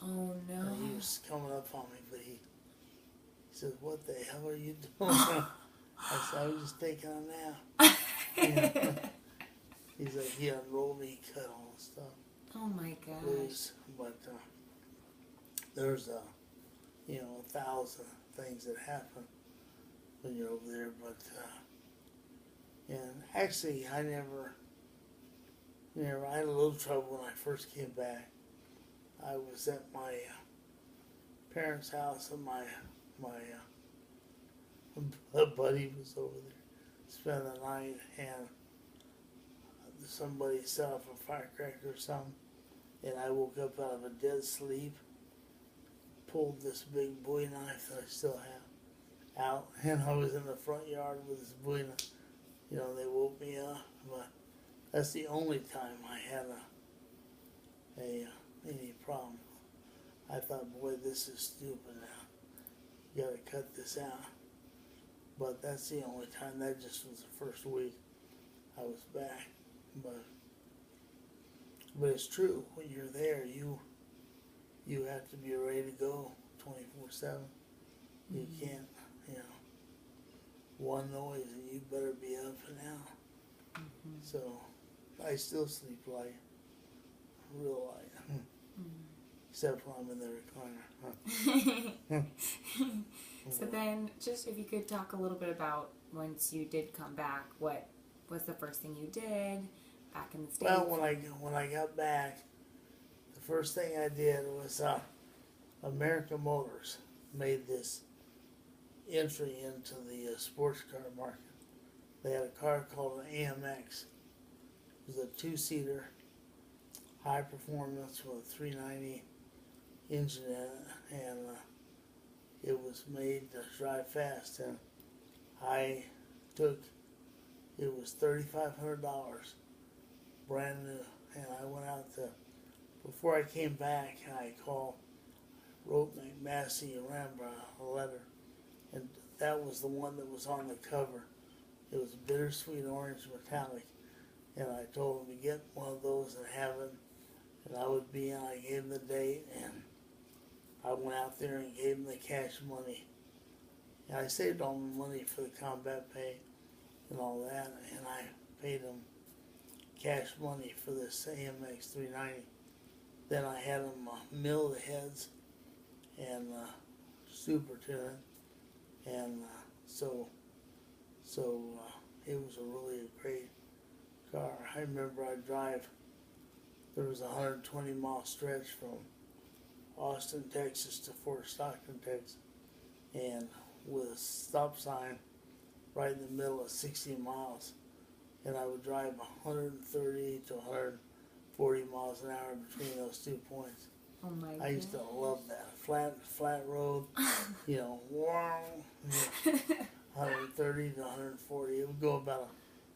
Oh no.
And he was coming up on me, but he said, what the hell are you doing? I said, I was just taking a nap. He's like, he unrolled me, he cut all the stuff
Oh my gosh.
loose. But there's 1,000 things that happen when you're over there. But and actually, I had a little trouble when I first came back. I was at my parents' house, and my buddy was over there spending the night, and somebody set off a firecracker or something, and I woke up out of a dead sleep, pulled this big Bowie knife that I still have out, and I was in the front yard with this Bowie knife. They woke me up, but that's the only time I had any problem. I thought, boy, this is stupid now. You gotta cut this out. But that's the only time. That just was the first week I was back. But it's true. When you're there, you have to be ready to go 24/7. You can't, one noise and you better be up and out. So I still sleep light, real light, except when I'm in the recliner.
So then, just if you could talk a little bit about once you did come back, what was the first thing you did back in the States?
Well, when I got back, the first thing I did was American Motors made this entry into the sports car market. They had a car called an AMX. It was a two-seater, high performance with a 390 engine in it, and it was made to drive fast. And I took, it was $3,500, brand new, and I went out to, before I came back, I wrote McMassey and Rambra a letter, and that was the one that was on the cover. It was bittersweet orange metallic, and I told him to get one of those and have it, and I would be in. I gave him the date, and I went out there and gave him the cash money. And I saved all the money for the combat pay and all that, and I paid him cash money for this AMX 390. Then I had him mill the heads and super tune it, and so it was a really great car. I remember there was a 120-mile stretch from Austin, Texas to Fort Stockton, Texas, and with a stop sign right in the middle of 60 miles. And I would drive 130 to 140 miles an hour between those 2 points.
Oh my
I used to love that. Flat road, wow, 130 to 140. It would go about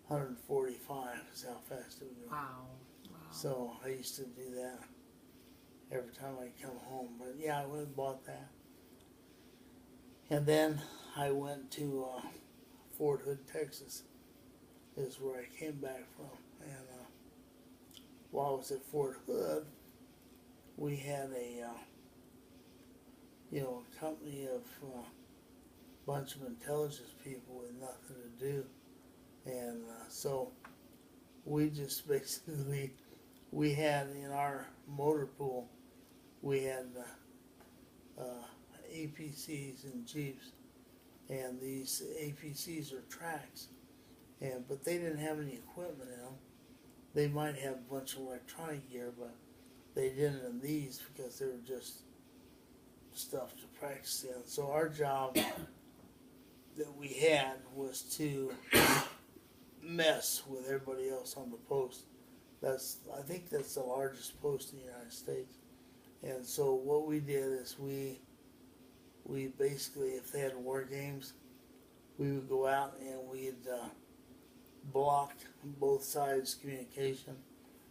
145 is how fast it would go.
Wow.
So I used to do that every time I come home. But yeah, I went and bought that. And then I went to Fort Hood, Texas, is where I came back from. And while I was at Fort Hood, we had a company of a bunch of intelligence people with nothing to do. And so we just basically, we had in our motor pool, we had APCs and Jeeps, and these APCs are tracks, but they didn't have any equipment in them. They might have a bunch of electronic gear, but they didn't in these because they were just stuff to practice in. So our job that we had was to mess with everybody else on the post. I think that's the largest post in the United States. And so what we did is we basically, if they had war games, we would go out and we'd block both sides' communication,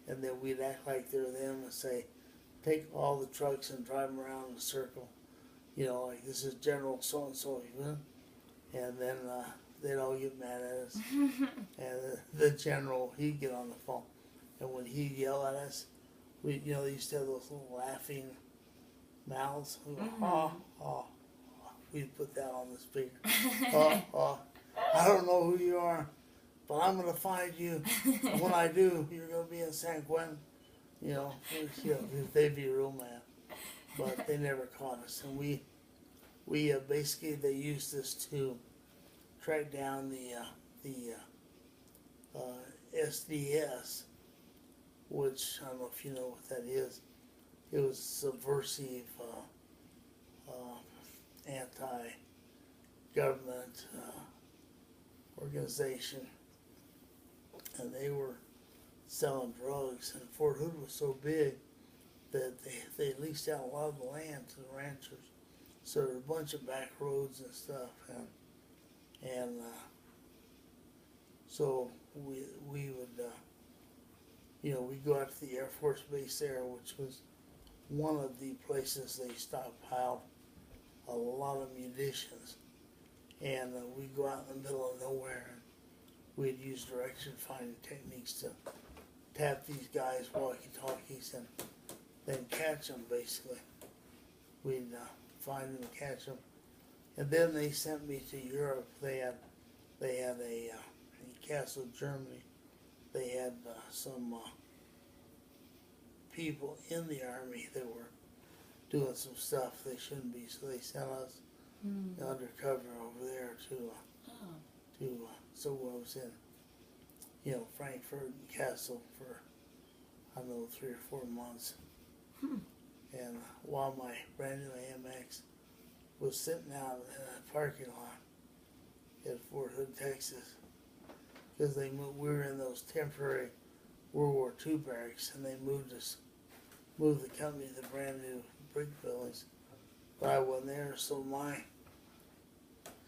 and then we'd act like they're them and say, take all the trucks and drive them around in a circle. Like this is General so-and-so, and then they'd all get mad at us. And the general, he'd get on the phone. And when he'd yell at us, they used to have those little laughing mouths. We go, we'd put that on the speaker. I don't know who you are, but I'm going to find you. And when I do, you're going to be in San Quentin. They'd be real mad. But they never caught us. And we basically, they used this to track down the SDS, which I don't know if you know what that is. It was subversive, anti-government organization, and they were selling drugs. And Fort Hood was so big that they leased out a lot of the land to the ranchers. So there were a bunch of back roads and stuff, and so we would we'd go out to the Air Force Base there, which was one of the places they stockpiled a lot of munitions, and we'd go out in the middle of nowhere, and we'd use direction finding techniques to tap these guys' walkie-talkies and then catch them. Basically, we'd find them and catch them, and then they sent me to Europe. They had a in Castle, Germany. They had some people in the army that were doing some stuff they shouldn't be, so they sent us undercover over there so I was in Frankfurt and Castle for I don't know 3 or 4 months, and while my brand new AMX was sitting out in a parking lot at Fort Hood, Texas, because we were in those temporary World War II barracks, and they moved the company to the brand new brick buildings. But I wasn't there, so my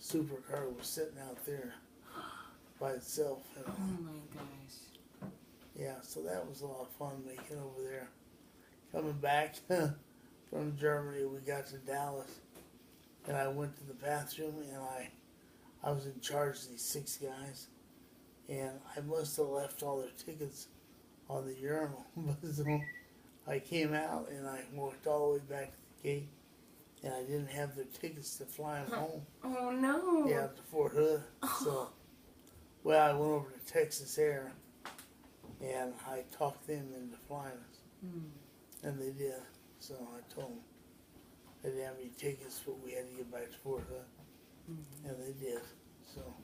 supercar was sitting out there by itself. You know.
Oh my gosh.
Yeah, so that was a lot of fun making over there. Coming back from Germany, we got to Dallas, and I went to the bathroom, and I was in charge of these 6 guys, and I must have left all their tickets on the urinal. So I came out, and I walked all the way back to the gate, and I didn't have their tickets to fly them home.
Oh no.
Yeah, to Fort Hood. So, well, I went over to Texas Air, and I talked them into flying us. And they did. So I told them they didn't have any tickets, but we had to get back to Fort Hood. And they did. So,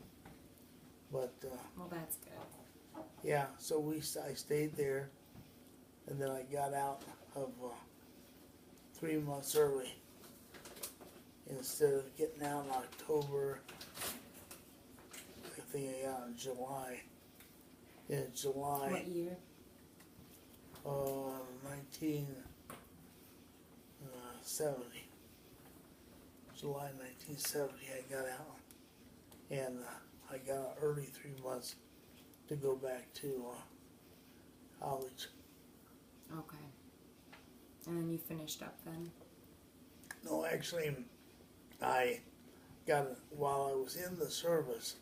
but
well, that's good.
yeah. So I stayed there, and then I got out of 3 months early. Instead of getting out in October, I think I got in July. In July.
What year?
1970. July 1970, I got out, and I got out early 3 months to go back to college.
Okay. And then you finished up then?
No, actually, I got it while I was in the service.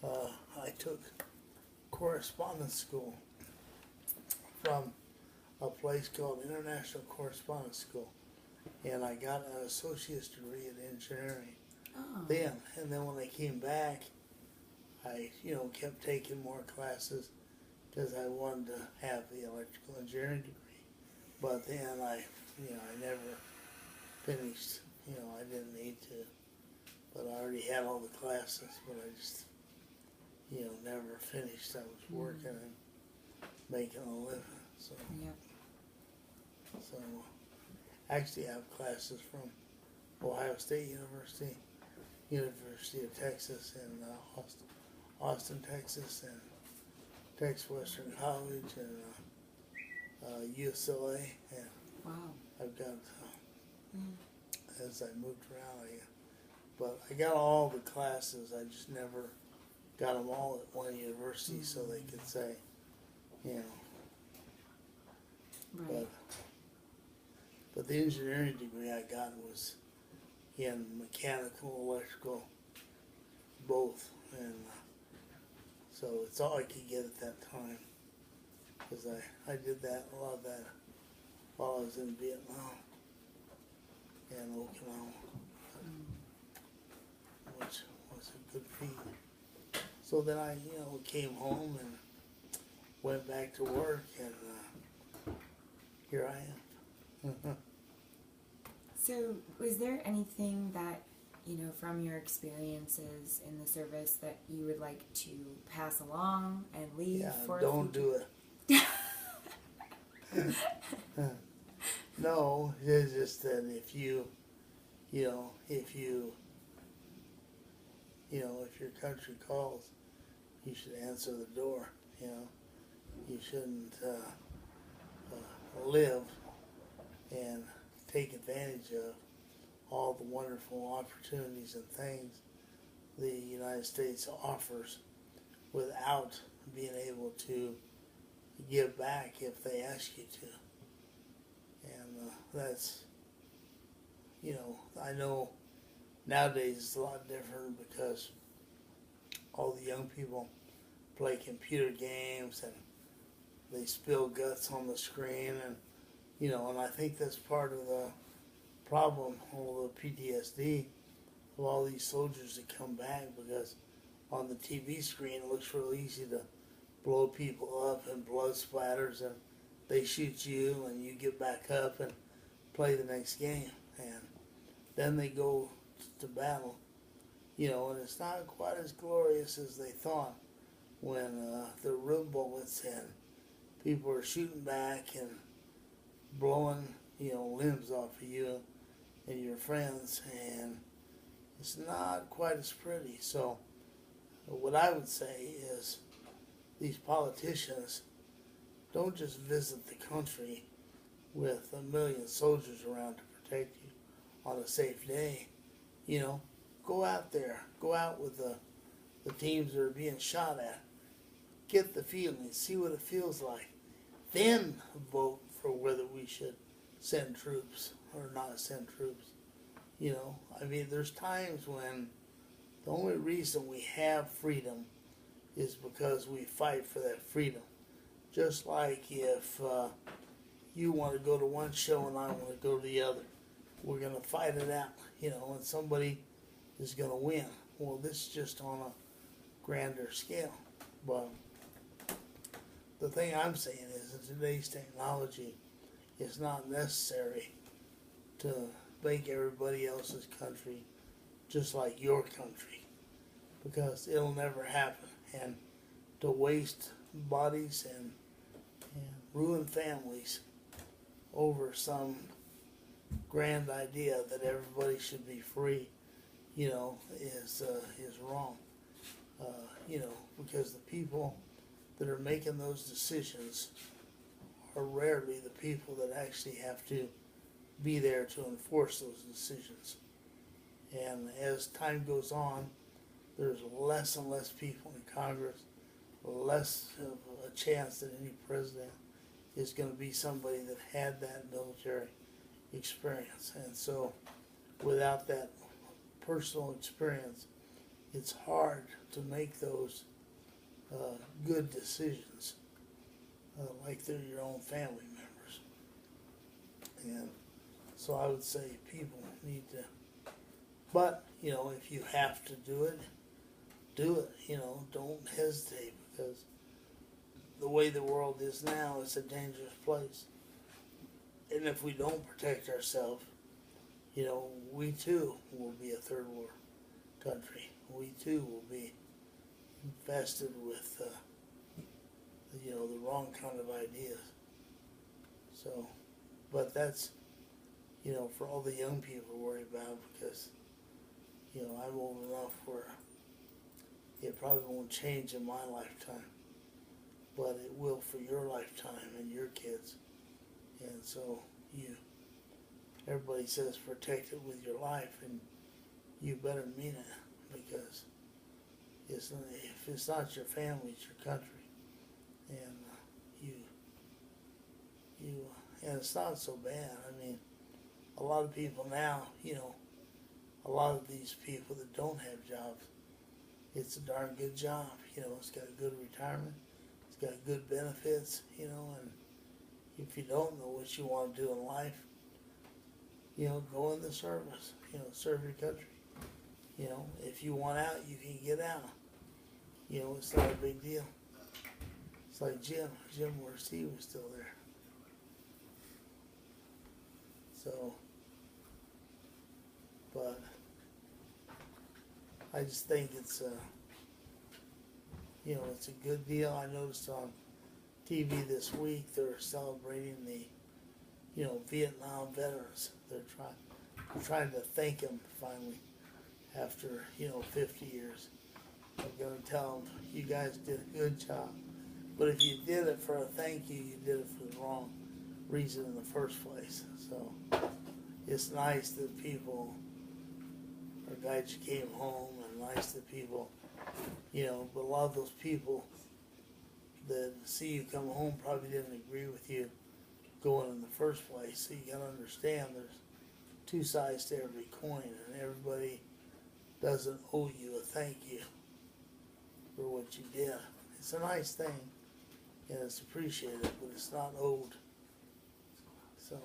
I took correspondence school from a place called International Correspondence School, and I got an associate's degree in engineering. Then, and then when I came back, I kept taking more classes because I wanted to have the electrical engineering degree. But then I never finished. I didn't need to, but I already had all the classes, but I just never finished. I was working and making a living. So, so actually I have classes from Ohio State University, University of Texas, and Austin, Texas, and Texas Western College, and UCLA. And
wow.
I've got, as I moved around, but I got all the classes. I just never got them all at one university so they could say,
Right.
But the engineering degree I got was in mechanical, electrical, both, and so it's all I could get at that time, because I did a lot of that while I was in Vietnam and Okinawa, which was a good feat. So then I, came home and went back to work, and here I am.
So, was there anything that, from your experiences in the service that you would like to pass along and leave for?
Don't do it. No, it's just that if your country calls, you should answer the door. You shouldn't live and take advantage of all the wonderful opportunities and things the United States offers without being able to give back if they ask you to. And that's, I know nowadays it's a lot different because all the young people play computer games and they spill guts on the screen, and and I think that's part of the problem, all the PTSD of all these soldiers that come back, because on the TV screen it looks real easy to blow people up and blood splatters and they shoot you and you get back up and play the next game, and then they go to battle, and it's not quite as glorious as they thought when the real bullets and people are shooting back and blowing limbs off of you and your friends, and it's not quite as pretty. So what I would say is these politicians don't just visit the country with 1,000,000 soldiers around to protect you on a safe day. You know, go out there, go out with the teams that are being shot at, get the feeling, see what it feels like, then vote for whether we should send troops or not send troops. You know, I mean, there's times when the only reason we have freedom is because we fight for that freedom. Just like if you want to go to one show and I want to go to the other, we're going to fight it out, you know, and somebody is going to win. Well, this is just on a grander scale. But the thing I'm saying is that today's technology is not necessary to make everybody else's country just like your country, because it'll never happen. And to waste bodies and ruin families over some grand idea that everybody should be free, you know, is wrong. You know, because the people that are making those decisions are rarely the people that actually have to be there to enforce those decisions. And as time goes on, there's less and less people in Congress, less of a chance that any president is going to be somebody that had that military experience. And so without that personal experience, it's hard to make those good decisions like they're your own family members. And so I would say people need to, but, you know, if you have to do it, you know, don't hesitate, because the way the world is now, it's a dangerous place. And if we don't protect ourselves, you know, we too will be a third world country. We too will be infested with, you know, the wrong kind of ideas. So, but that's, you know, for all the young people to worry about, because, you know, I'm old enough where it probably won't change in my lifetime, but it will for your lifetime and your kids. And so everybody says protect it with your life, and you better mean it, because if it's not your family, it's your country. And and it's not so bad. I mean, a lot of people now, you know, a lot of these people that don't have jobs, it's a darn good job. You know, it's got a good retirement, it's got good benefits, you know, and if you don't know what you want to do in life, you know, go in the service, you know, serve your country. You know, if you want out, you can get out. You know, it's not a big deal. It's like Jim where Steve was still there. So, but I just think it's you know, it's a good deal. I noticed on TV this week they're celebrating the, you know, Vietnam veterans. They're trying to thank them finally after, you know, 50 years. I'm going to tell them, you guys did a good job. But if you did it for a thank you, you did it for the wrong reason in the first place. So it's nice that people are glad you came home, and nice that people, you know, but a lot of those people that see you come home probably didn't agree with you going in the first place. So you got to understand there's two sides to every coin, and everybody doesn't owe you a thank you for what you did. It's a nice thing, and it's appreciated, but it's not owed. So.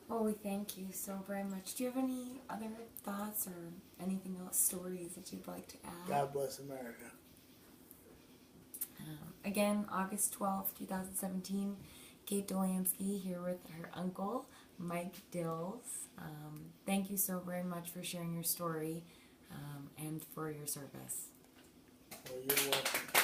Well, we thank you so very much. Do you have any other thoughts or anything else, stories that you'd like to add?
God bless America.
Again, August 12th, 2017, Kate Delansky here with her uncle, Mike Dils. Thank you so very much for sharing your story and for your service.
Well, you're welcome.